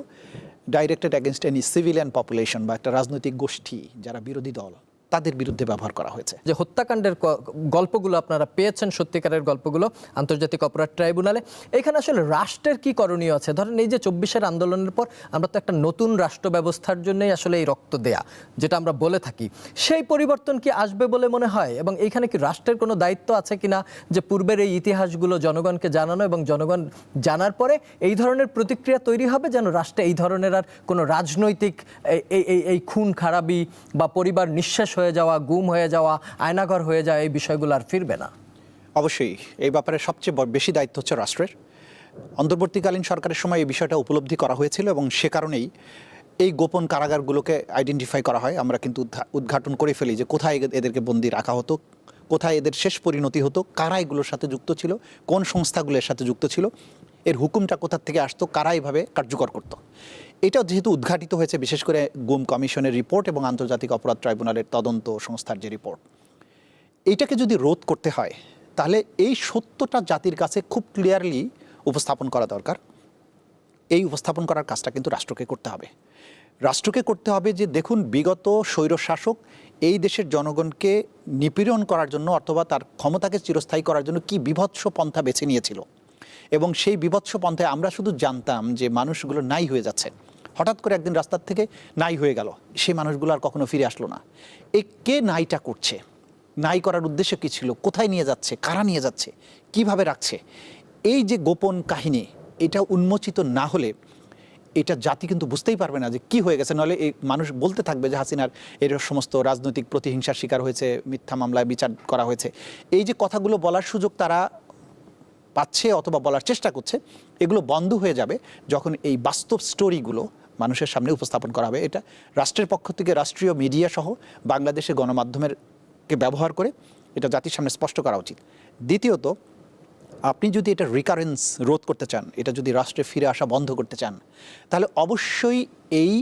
directed against any civilian population বা একটা রাজনৈতিক গোষ্ঠী যারা বিরোধী দল, তাদের বিরুদ্ধে ব্যবহার করা হয়েছে। যে হত্যাকাণ্ডের গল্পগুলো আপনারা পেয়েছেন, সত্যিকারের গল্পগুলো আন্তর্জাতিক অপরাধ ট্রাইব্যুনালে, এখানে আসলে রাষ্ট্রের কি করণীয় আছে? ধরেন এই যে 24-এর আন্দোলনের পর আমরা তো একটা নতুন রাষ্ট্র ব্যবস্থার জন্যই আসলে এই রক্ত দেয়া, যেটা আমরা বলে থাকি, সেই পরিবর্তন কি আসবে বলে মনে হয়? এবং এইখানে কি রাষ্ট্রের কোনো দায়িত্ব আছে কিনা যে পূর্বের এই ইতিহাসগুলো জনগণকে জানানো, এবং জনগণ জানার পরে এই ধরনের প্রতিক্রিয়া তৈরি হবে যেন রাষ্ট্রে এই ধরনের আর কোনো রাজনৈতিক এই খুন খারাপি বা পরিবার নিঃশেষ হয়ে যাওয়া, গুম হয়ে যাওয়া, আয়নাঘর হয়ে যাওয়া, এই বিষয়গুলো আর ফিরবে না? অবশ্যই এই ব্যাপারে সবচেয়ে বেশি দায়িত্ব হচ্ছে রাষ্ট্রের। অন্তর্বর্তীকালীন সরকারের সময় এই বিষয়টা উপলব্ধি করা হয়েছিল, এবং সে কারণেই এই গোপন কারাগারগুলোকে আইডেন্টিফাই করা হয়। আমরা কিন্তু উদ্ঘাটন করে ফেলি যে কোথায় এদেরকে বন্দি রাখা হতো, কোথায় এদের শেষ পরিণতি হতো, কারা এগুলোর সাথে যুক্ত ছিল, কোন সংস্থাগুলোর সাথে যুক্ত ছিল, এর হুকুমটা কোথা থেকে আসতো, কারা এইভাবে কার্যকর করতো। এটা যেহেতু উদ্ঘাটিত হয়েছে বিশেষ করে গুম কমিশনের রিপোর্ট এবং আন্তর্জাতিক অপরাধ ট্রাইব্যুনালের তদন্ত সংস্থার যে রিপোর্ট, এইটাকে যদি রোধ করতে হয় তাহলে এই সত্যটা জাতির কাছে খুব ক্লিয়ারলি উপস্থাপন করা দরকার। এই উপস্থাপন করার কাজটা কিন্তু রাষ্ট্রকে করতে হবে। রাষ্ট্রকে করতে হবে যে দেখুন, বিগত স্বৈরশাসক এই দেশের জনগণকে নিপীড়ন করার জন্য অথবা তার ক্ষমতাকে চিরস্থায়ী করার জন্য কি বিভৎস পন্থা বেছে নিয়েছিল, এবং সেই বিভৎস পন্থায় আমরা শুধু জানতাম যে মানুষগুলো নাই হয়ে যাচ্ছে, হঠাৎ করে একদিন রাস্তার থেকে নাই হয়ে গেল, সেই মানুষগুলো আর কখনো ফিরে আসলো না। এই কে নাইটা করছে, নাই করার উদ্দেশ্য কী ছিল, কোথায় নিয়ে যাচ্ছে, কারা নিয়ে যাচ্ছে, কিভাবে রাখছে, এই যে গোপন কাহিনী, এটা উন্মোচিত না হলে এটা জাতি কিন্তু বুঝতেই পারবে না যে কি হয়ে গেছে। নাহলে এই মানুষ বলতে থাকবে যে হাসিনার এর সমস্ত রাজনৈতিক প্রতিহিংসার শিকার হয়েছে, মিথ্যা মামলায় বিচার করা হয়েছে। এই যে কথাগুলো বলার সুযোগ তারা পাচ্ছে অথবা বলার চেষ্টা করছে, এগুলো বন্ধ হয়ে যাবে যখন এই বাস্তব স্টোরিগুলো মানুষের সামনে উপস্থাপন করা হবে। এটা রাষ্ট্রের পক্ষ থেকে রাষ্ট্রীয় মিডিয়া সহ বাংলাদেশের গণমাধ্যমেরকে ব্যবহার করে এটা জাতির সামনে স্পষ্ট করা উচিত। দ্বিতীয়ত, আপনি যদি এটা রিকারেন্স রোধ করতে চান, এটা যদি রাষ্ট্রে ফিরে আসা বন্ধ করতে চান, তাহলে অবশ্যই এই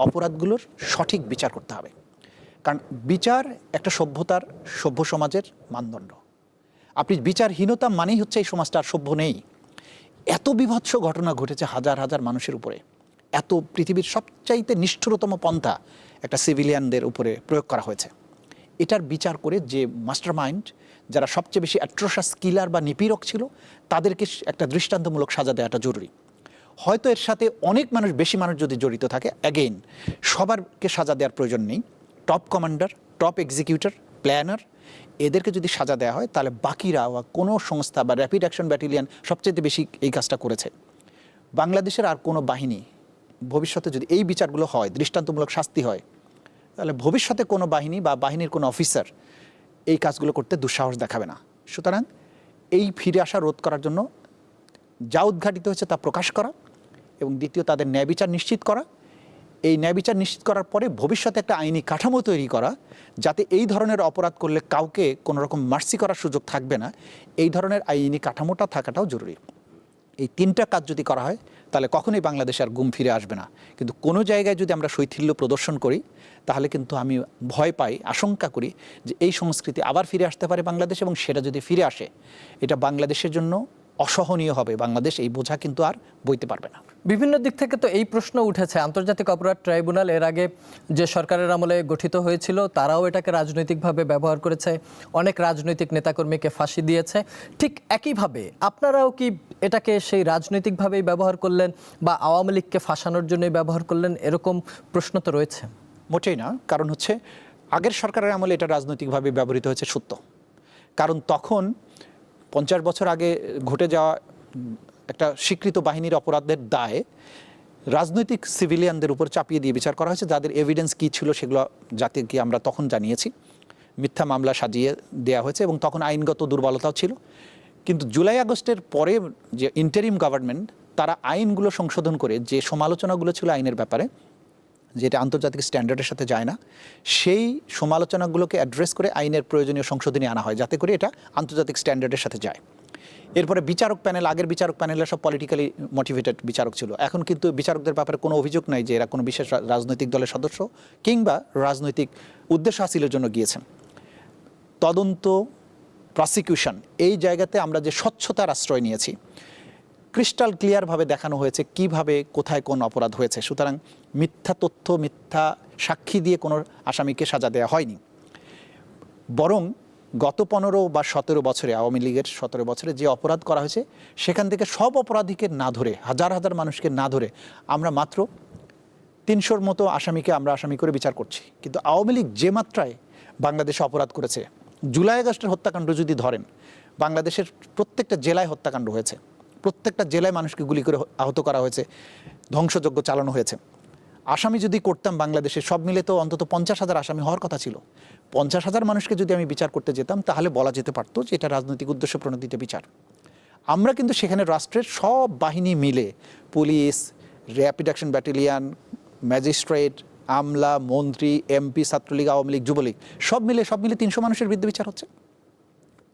অপরাধগুলোর সঠিক বিচার করতে হবে। কারণ বিচার একটা সভ্যতার, সভ্য সমাজের মানদণ্ড। আপনি বিচারহীনতা মানেই হচ্ছে এই সমাজটা আর সভ্য নেই। এত বিভৎস ঘটনা ঘটেছে হাজার হাজার মানুষের উপরে, এত পৃথিবীর সবচাইতে নিষ্ঠুরতম পন্থা একটা সিভিলিয়ানদের উপরে প্রয়োগ করা হয়েছে। এটার বিচার করে যে মাস্টার মাইন্ড, যারা সবচেয়ে বেশি অ্যাট্রোসাস কিলার বা নিপীড়ক ছিল, তাদেরকে একটা দৃষ্টান্তমূলক সাজা দেওয়াটা জরুরি। হয়তো এর সাথে অনেক মানুষ, বেশি মানুষ যদি জড়িত থাকে, অ্যাগেইন সবারকে সাজা দেওয়ার প্রয়োজন নেই। Top commander, top executor, planner, এদেরকে যদি সাজা দেওয়া হয়, তাহলে বাকিরা বা কোনো সংস্থা বা র্যাপিড অ্যাকশন ব্যাটালিয়ন সবচেয়ে বেশি এই কাজটা করেছে। বাংলাদেশের আর কোনো বাহিনী ভবিষ্যতে যদি এই বিচারগুলো হয়, দৃষ্টান্তমূলক শাস্তি হয়, তাহলে ভবিষ্যতে কোনো বাহিনী বা বাহিনীর কোনো অফিসার এই কাজগুলো করতে দুঃসাহস দেখাবে না। সুতরাং এই ফিরে আসা রোধ করার জন্য যা উদ্ঘাটিত হয়েছে তা প্রকাশ করা, এবং দ্বিতীয় তাদের ন্যায় বিচার নিশ্চিত করা। এই ন্যায় বিচার নিশ্চিত করার পরে ভবিষ্যতে একটা আইনি কাঠামো তৈরি করা, যাতে এই ধরনের অপরাধ করলে কাউকে কোনো রকম মার্সি করার সুযোগ থাকবে না, এই ধরনের আইনি কাঠামোটা থাকাটাও জরুরি। এই তিনটা কাজ যদি করা হয়, তাহলে কখনোই বাংলাদেশে আর গুম ফিরে আসবে না। কিন্তু কোনো জায়গায় যদি আমরা শৈথিল্য প্রদর্শন করি, তাহলে কিন্তু আমি ভয় পাই, আশঙ্কা করি যে এই সংস্কৃতি আবার ফিরে আসতে পারে বাংলাদেশ, এবং সেটা যদি ফিরে আসে, এটা বাংলাদেশের জন্য অসহনীয় হবে। বাংলাদেশ এই বোঝা কিন্তু আর বইতে পারবে না। বিভিন্ন দিক থেকে তো এই প্রশ্ন উঠেছে, আন্তর্জাতিক অপরাধ ট্রাইব্যুনাল এর আগে যে সরকারের আমলে গঠিত হয়েছিল, তারাও এটাকে রাজনৈতিকভাবে ব্যবহার করেছে, অনেক রাজনৈতিক নেতাকর্মীকে ফাঁসি দিয়েছে। ঠিক একইভাবে আপনারাও কি এটাকে সেই রাজনৈতিকভাবেই ব্যবহার করলেন, বা আওয়ামী লীগকে ফাঁসানোর জন্যই ব্যবহার করলেন, এরকম প্রশ্ন তো রয়েছে? মোটেই না। কারণ হচ্ছে আগের সরকারের আমলে এটা রাজনৈতিকভাবে ব্যবহৃত হয়েছে সত্য। কারণ তখন 50 বছর আগে ঘটে যাওয়া একটা স্বীকৃত বাহিনীর অপরাধের দায়ে রাজনৈতিক সিভিলিয়ানদের উপর চাপিয়ে দিয়ে বিচার করা হয়েছে, যাদের এভিডেন্স কী ছিল সেগুলো জাতিকে আমরা তখন জানিয়েছি। মিথ্যা মামলা সাজিয়ে দেওয়া হয়েছে, এবং তখন আইনগত দুর্বলতাও ছিল। কিন্তু জুলাই আগস্টের পরে যে ইন্টারিম গভর্নমেন্ট, তারা আইনগুলো সংশোধন করে যে সমালোচনাগুলো ছিল আইনের ব্যাপারে, যেটা আন্তর্জাতিক স্ট্যান্ডার্ডের সাথে যায় না, সেই সমালোচনাগুলোকে অ্যাড্রেস করে আইনের প্রয়োজনীয় সংশোধনী আনা হয়, যাতে করে এটা আন্তর্জাতিক স্ট্যান্ডার্ডের সাথে যায়। এরপরে বিচারক প্যানেল, আগের বিচারক প্যানেলের সব পলিটিক্যালি মোটিভেটেড বিচারক ছিল। এখন কিন্তু বিচারকদের ব্যাপারে কোনো অভিযোগ নাই যে এরা কোনো বিশেষ রাজনৈতিক দলের সদস্য কিংবা রাজনৈতিক উদ্দেশ্য হাসিলের জন্য গিয়েছেন। তদন্ত, প্রসিকিউশন, এই জায়গাতে আমরা যে স্বচ্ছতার আশ্রয় নিয়েছি, ক্রিস্টাল ক্লিয়ারভাবে দেখানো হয়েছে কিভাবে কোথায় কোন অপরাধ হয়েছে। সুতরাং মিথ্যা তথ্য, মিথ্যা সাক্ষী দিয়ে কোনো আসামিকে সাজা দেওয়া হয়নি। বরং গত 15 বা 17 বছরে, আওয়ামী লীগের 17 বছরে যে অপরাধ করা হয়েছে, সেখান থেকে সব অপরাধীকে না ধরে, হাজার হাজার মানুষকে না ধরে, আমরা মাত্র 300-র মতো আসামিকে আমরা আসামি করে বিচার করছি। কিন্তু আওয়ামী লীগ যে মাত্রায় বাংলাদেশে অপরাধ করেছে, জুলাই আগস্টের হত্যাকাণ্ড যদি ধরেন, বাংলাদেশের প্রত্যেকটা জেলায় হত্যাকাণ্ড হয়েছে, প্রত্যেকটা জেলায় মানুষকে গুলি করে আহত করা হয়েছে, ধ্বংসযজ্ঞ চালানো হয়েছে। আসামি যদি করতাম বাংলাদেশে সব মিলে তো অন্তত 50,000 আসামি হওয়ার কথা ছিল। 50,000 মানুষকে যদি আমি বিচার করতে যেতাম, তাহলে বলা যেতে পারতো যে এটা রাজনৈতিক উদ্দেশ্য প্রণোদিত বিচার। আমরা কিন্তু সেখানে রাষ্ট্রের সব বাহিনী মিলে, police, rapid action battalion, magistrate, আমলা, মন্ত্রী, এমপি, ছাত্রলীগ, আওয়ামী লীগ, যুবলীগ, সব মিলে 300 মানুষের বিরুদ্ধে বিচার হচ্ছে।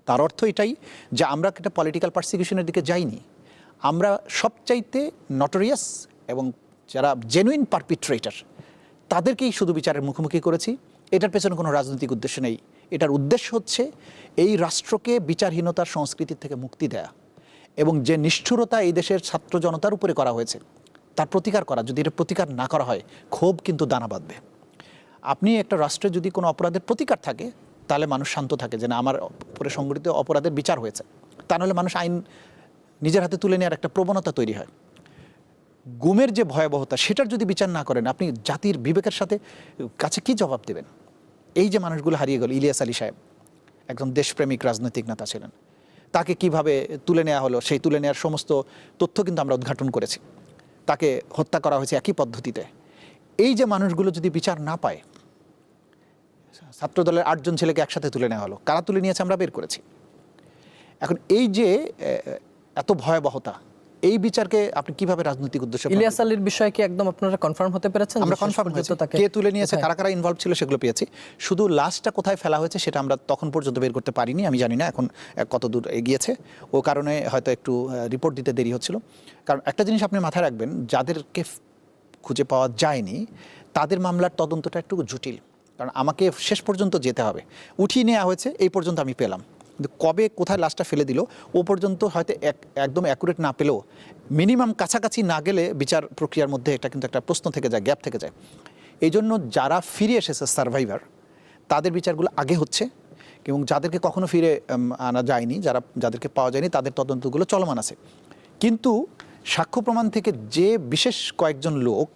তার অর্থ এটাই যে আমরা একটা পলিটিক্যাল পারসিকিউশনের দিকে যাইনি। আমরা সবচাইতে নটোরিয়াস এবং যারা জেনুইন পারপিট্রেটার, তাদেরকেই শুধু বিচারের মুখোমুখি করেছি। এটার পেছনে কোনো রাজনৈতিক উদ্দেশ্য নেই। এটার উদ্দেশ্য হচ্ছে এই রাষ্ট্রকে বিচারহীনতার সংস্কৃতি থেকে মুক্তি দেয়া, এবং যে নিষ্ঠুরতা এই দেশের ছাত্র জনতার উপরে করা হয়েছে তার প্রতিকার করা। যদি এটা প্রতিকার না করা হয়, ক্ষোভ কিন্তু দানা বাঁধবে। আপনি একটা রাষ্ট্রে যদি কোনো অপরাধের প্রতিকার থাকে, তাহলে মানুষ শান্ত থাকে যে না, আমার উপরে সংগঠিত অপরাধের বিচার হয়েছে। তা নাহলে মানুষ আইন নিজের হাতে তুলে নেওয়ার একটা প্রবণতা তৈরি হয়। গুমের যে ভয়াবহতা সেটার যদি বিচার না করেন, আপনি জাতির বিবেকের সাথে কাছে কি জবাব দেবেন? এই যে মানুষগুলো হারিয়ে গেল, ইলিয়াস আলী সাহেব একজন দেশপ্রেমিক রাজনৈতিক নেতা ছিলেন, তাকে কিভাবে তুলে নেওয়া হলো, সেই তুলে নেওয়ার সমস্ত তথ্য কিন্তু আমরা উদ্ঘাটন করেছি। তাকে হত্যা করা হয়েছে একই পদ্ধতিতে। এই যে মানুষগুলো যদি বিচার না পায়, ছাত্রদলের 8 জন ছেলেকে একসাথে তুলে নেওয়া হলো, কারা তুলে নিয়েছে আমরা বের করেছি। এখন এই যে এত ভয়াবহতা, এই বিচারকে আপনি কিভাবে রাজনৈতিক উদ্দেশ্য? ইলিয়াস আলীর বিষয়ে কি একদম আপনারা কনফার্ম হতে পেরেছেন? আমরা কনফার্ম হয়েছে, কে তুলে নিয়েছে, কারা কারা ইনভলভ ছিল সেগুলো পেয়েছি। শুধু লাশটা কোথায় ফেলা হয়েছে সেটা আমরা তখন পর্যন্ত বের করতে পারিনি। আমি জানি না এখন কত দূর এগিয়েছে, ও কারণে হয়তো একটু রিপোর্ট দিতে দেরি হচ্ছিল। কারণ একটা জিনিস আপনি মাথায় রাখবেন, যাদেরকে খুঁজে পাওয়া যায়নি তাদের মামলার তদন্তটা একটু জটিল, কারণ আমাকে শেষ পর্যন্ত যেতে হবে। উঠিয়ে নেওয়া হয়েছে এই পর্যন্ত আমি পেলাম, কিন্তু কবে কোথায় লাশটা ফেলে দিল ও পর্যন্ত হয়তো একদম অ্যাকুরেট না পেলেও মিনিমাম কাছাকাছি না গেলে বিচার প্রক্রিয়ার মধ্যে এটা কিন্তু একটা প্রশ্ন থেকে যায়, গ্যাপ থেকে যায়। এই জন্য যারা ফিরে এসেছে সার্ভাইভার, তাদের বিচারগুলো আগে হচ্ছে, এবং যাদেরকে কখনো ফিরে আনা যায়নি, যাদেরকে পাওয়া যায়নি, তাদের তদন্তগুলো চলমান আছে। কিন্তু সাক্ষ্য প্রমাণ থেকে যে বিশেষ কয়েকজন লোক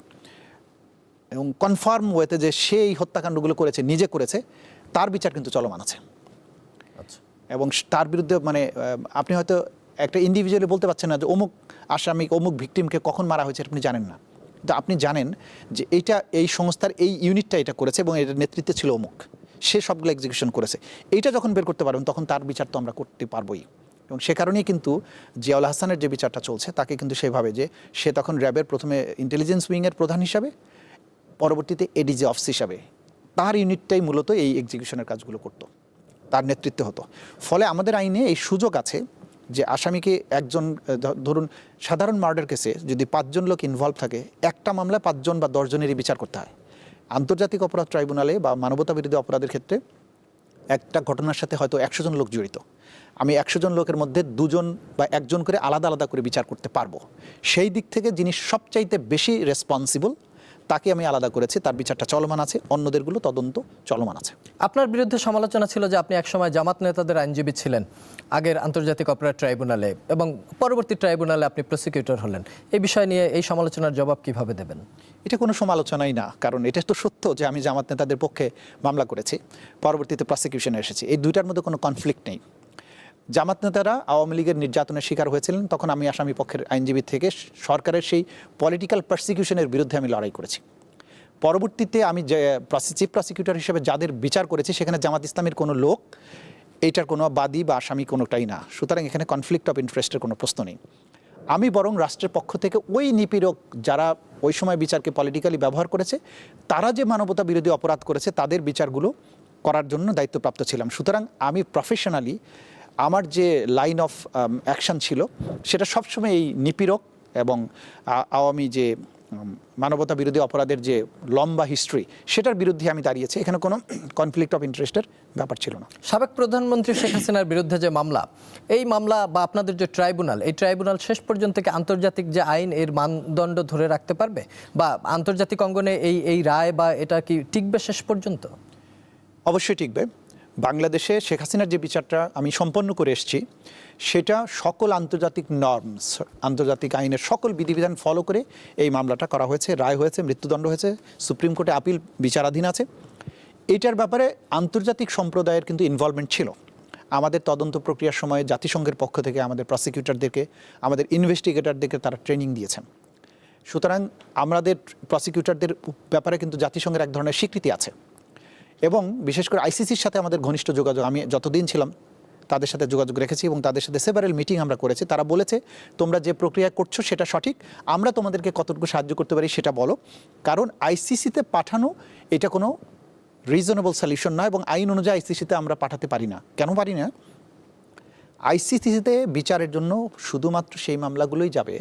এবং কনফার্ম ওয়েতে যে সেই হত্যাকাণ্ডগুলো করেছে, নিজে করেছে, তার বিচার কিন্তু চলমান আছে। এবং তার বিরুদ্ধে মানে আপনি হয়তো একটা ইন্ডিভিজুয়ালি বলতে পারছেন না যে অমুক আসামি অমুক ভিকটিমকে কখন মারা হয়েছে, আপনি জানেন না। কিন্তু আপনি জানেন যে এই সংস্থার এই ইউনিটটা এটা করেছে এবং এটার নেতৃত্বে ছিল অমুক, সে সবগুলো এক্সিকিউশন করেছে। এইটা যখন বের করতে পারবেন তখন তার বিচার তো আমরা করতে পারবোই। এবং সে কারণেই কিন্তু জিয়াউল হাসানের যে বিচারটা চলছে তাকে কিন্তু সেভাবে, যে সে তখন র্যাবের প্রথমে ইন্টেলিজেন্স উইংয়ের প্রধান হিসাবে, পরবর্তীতে এডিজি অফিস হিসাবে, তার ইউনিটটাই মূলত এই এক্সিকিউশনের কাজগুলো করতো, তার নেতৃত্বে হতো। ফলে আমাদের আইনে এই সুযোগ আছে যে আসামিকে একজন, ধরুন সাধারণ মার্ডার কেসে যদি 5 জন লোক ইনভলভ থাকে, একটা মামলায় 5 জন বা 10 জনেরই বিচার করতে হয়। আন্তর্জাতিক অপরাধ ট্রাইব্যুনালে বা মানবতা বিরোধী অপরাধের ক্ষেত্রে একটা ঘটনার সাথে হয়তো 100 জন লোক জড়িত, আমি 100 জন লোকের মধ্যে 2 জন বা 1 জন করে আলাদা আলাদা করে বিচার করতে পারবো। সেই দিক থেকে যিনি সবচাইতে বেশি রেসপন্সিবল তাকে আমি আলাদা করেছি, তার বিচারটা চলমান আছে, অন্যদেরগুলো তদন্ত চলমান আছে। আপনার বিরুদ্ধে সমালোচনা ছিল যে আপনি একসময় জামাত নেতাদের আইনজীবী ছিলেন আগের আন্তর্জাতিক অপরাধ ট্রাইব্যুনালে, এবং পরবর্তী ট্রাইব্যুনালে আপনি প্রসিকিউটর হলেন। এই বিষয় নিয়ে এই সমালোচনার জবাব কিভাবে দেবেন? এটা কোনো সমালোচনাই না, কারণ এটা তো সত্য যে আমি জামাত নেতাদের পক্ষে মামলা করেছি, পরবর্তীতে প্রসিকিউশনে এসেছি। এই দুইটার মধ্যে কোনো কনফ্লিক্ট নেই। জামাত নেতারা আওয়ামী লীগের নির্যাতনের শিকার হয়েছিলেন, তখন আমি আসামি পক্ষের আইনজীবী থেকে সরকারের সেই পলিটিক্যাল পারসিকিউশনের বিরুদ্ধে আমি লড়াই করেছি। পরবর্তীতে আমি যে চিফ প্রসিকিউটর হিসেবে যাদের বিচার করেছি সেখানে জামাত ইসলামের কোনো লোক এইটার কোনো বাদী বা আসামি কোনোটাই না। সুতরাং এখানে কনফ্লিক্ট অফ ইন্টারেস্টের কোনো প্রশ্ন নেই। আমি বরং রাষ্ট্রের পক্ষ থেকে ওই নিপীড়ক যারা ওই সময় বিচারকে পলিটিক্যালি ব্যবহার করেছে, তারা যে মানবতা বিরোধী অপরাধ করেছে তাদের বিচারগুলো করার জন্য দায়িত্বপ্রাপ্ত ছিলাম। সুতরাং আমি প্রফেশনালি আমার যে লাইন অফ অ্যাকশন ছিল সেটা সবসময় এই নিপীড়ক এবং আওয়ামী যে মানবতা বিরোধী অপরাধের যে লম্বা হিস্ট্রি সেটার বিরুদ্ধে আমি দাঁড়িয়েছি। এখানে কোনো কনফ্লিক্ট অফ ইন্টারেস্টের ব্যাপার ছিল না। সাবেক প্রধানমন্ত্রী শেখ হাসিনার বিরুদ্ধে যে মামলা, এই মামলা বা আপনাদের যে ট্রাইব্যুনাল, এই ট্রাইব্যুনাল শেষ পর্যন্ত কি আন্তর্জাতিক যে আইন এর মানদণ্ড ধরে রাখতে পারবে, বা আন্তর্জাতিক অঙ্গনে এই রায় বা এটা কি টিকবে শেষ পর্যন্ত? অবশ্যই টিকবে। বাংলাদেশে শেখ হাসিনার যে বিচারটা আমি সম্পন্ন করে এসেছি সেটা সকল আন্তর্জাতিক নর্মস, আন্তর্জাতিক আইনের সকল বিধিবিধান ফলো করে এই মামলাটা করা হয়েছে, রায় হয়েছে, মৃত্যুদণ্ড হয়েছে, সুপ্রিম কোর্টে আপিল বিচারাধীন আছে। এইটার ব্যাপারে আন্তর্জাতিক সম্প্রদায়ের কিন্তু ইনভলভমেন্ট ছিল। আমাদের তদন্ত প্রক্রিয়ার সময় জাতিসংঘের পক্ষ থেকে আমাদের প্রসিকিউটরদেরকে, আমাদের ইনভেস্টিগেটরদেরকে তারা ট্রেনিং দিয়েছেন। সুতরাং আমাদের প্রসিকিউটরদের ব্যাপারে কিন্তু জাতিসংঘের এক ধরনের স্বীকৃতি আছে, এবং বিশেষ করে আইসিসির সাথে আমাদের ঘনিষ্ঠ যোগাযোগ, আমি যতদিন ছিলাম তাদের সাথে যোগাযোগ রেখেছি এবং তাদের সাথে সেভারেল মিটিং আমরা করেছি। তারা বলেছে তোমরা যে প্রক্রিয়া করছো সেটা সঠিক, আমরা তোমাদেরকে কতটুকু সাহায্য করতে পারি সেটা বলো, কারণ আইসিসিতে পাঠানো এটা কোনো রিজনেবল সলিউশন নয়, এবং আইন অনুযায়ী আইসিসিতে আমরা পাঠাতে পারি না। কেন পারি না? আইসিসিতে বিচারের জন্য শুধুমাত্র সেই মামলাগুলোই যাবে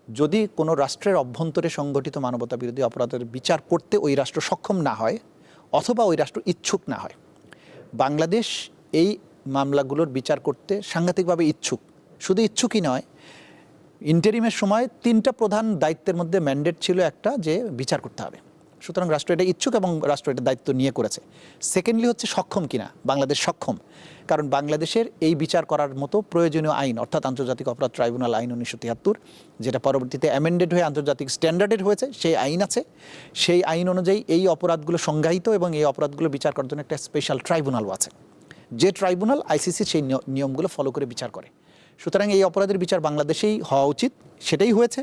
যদি কোনো রাষ্ট্রের অভ্যন্তরে সংগঠিত মানবতা বিরোধী অপরাধের বিচার করতে ওই রাষ্ট্র সক্ষম না হয় অথবা ওই রাষ্ট্র ইচ্ছুক না হয়। বাংলাদেশ এই মামলাগুলোর বিচার করতে সাংঘাতিকভাবে ইচ্ছুক। শুধু ইচ্ছুকই নয়, ইন্টারিমের সময় 3টা প্রধান দায়িত্বের মধ্যে ম্যান্ডেট ছিল একটা, যে বিচার করতে হবে। সুতরাং রাষ্ট্র এটা ইচ্ছুক এবং রাষ্ট্র এটা দায়িত্ব নিয়ে করেছে। সেকেন্ডলি হচ্ছে সক্ষম কিনা, বাংলাদেশ সক্ষম, কারণ বাংলাদেশের এই বিচার করার মতো প্রয়োজনীয় আইন অর্থাৎ আন্তর্জাতিক অপরাধ ট্রাইব্যুনাল আইন 1973, যেটা পরবর্তীতে অ্যামেন্ডেড হয়ে আন্তর্জাতিক স্ট্যান্ডার্ডের হয়েছে, সেই আইন আছে। সেই আইন অনুযায়ী এই অপরাধগুলো সংজ্ঞায়িত এবং এই অপরাধগুলো বিচার করার জন্য একটা স্পেশাল ট্রাইব্যুনালও আছে, যে ট্রাইব্যুনাল আইসিসি সেই নিয়মগুলো ফলো করে বিচার করে। সুতরাং এই অপরাধের বিচার বাংলাদেশেই হওয়া উচিত, সেটাই হয়েছে।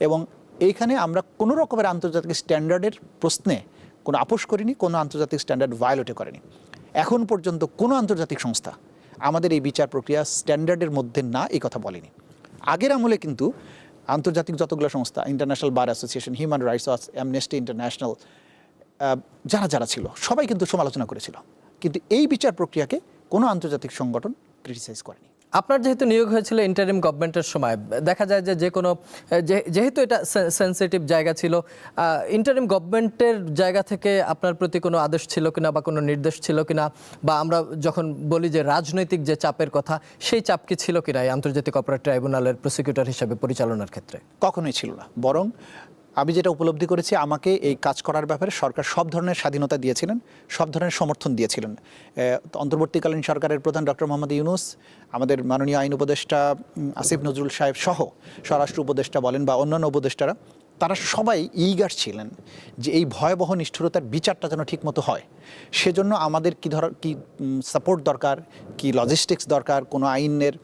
এবং এইখানে আমরা কোনো রকমের আন্তর্জাতিক স্ট্যান্ডার্ডের প্রশ্নে কোনো আপোষ করিনি, কোনো আন্তর্জাতিক স্ট্যান্ডার্ড ভায়োলেটও করেনি। এখন পর্যন্ত কোনো আন্তর্জাতিক সংস্থা আমাদের এই বিচার প্রক্রিয়া স্ট্যান্ডার্ডের মধ্যে না এই কথা বলেনি। আগের আমলে কিন্তু আন্তর্জাতিক যতগুলো সংস্থা, international bar association, human rights watch, amnesty international, যারা ছিল সবাই কিন্তু সমালোচনা করেছিল, কিন্তু এই বিচার প্রক্রিয়াকে কোনো আন্তর্জাতিক সংগঠন ক্রিটিসাইজ করেনি। আপনার যেহেতু নিয়োগ হয়েছিল ইন্টারিম গভর্নমেন্টের সময়, দেখা যায় যে কোনো যেহেতু এটা সেন্সিটিভ জায়গা ছিল, ইন্টারিম গভর্নমেন্টের জায়গা থেকে আপনার প্রতি কোনো আদেশ ছিল কিনা বা কোনো নির্দেশ ছিল কিনা, বা আমরা যখন বলি যে রাজনৈতিক যে চাপের কথা, সেই চাপ কি ছিল কিনা এই আন্তর্জাতিক অপরাধ ট্রাইব্যুনালের প্রসিকিউটর হিসেবে পরিচালনার ক্ষেত্রে? কখনোই ছিল না। বরং আমি যেটা উপলব্ধি করেছি, আমাকে এই কাজ করার ব্যাপারে সরকার সব ধরনের স্বাধীনতা দিয়েছিলেন, সব ধরনের সমর্থন দিয়েছিলেন। অন্তর্বর্তীকালীন সরকারের প্রধান ডক্টর মোহাম্মদ ইউনূস, আমাদের মাননীয় আইন উপদেষ্টা আসিফ নজরুল সাহেব সহ স্বরাষ্ট্র উপদেষ্টা বলেন বা অন্যান্য উপদেষ্টারা, তারা সবাই ইগার ছিলেন যে এই ভয়াবহ নিষ্ঠুরতার বিচারটা যেন ঠিকমতো হয়। সেজন্য আমাদের কি সাপোর্ট দরকার, কি লজিস্টিক্স দরকার, কোনো আইনের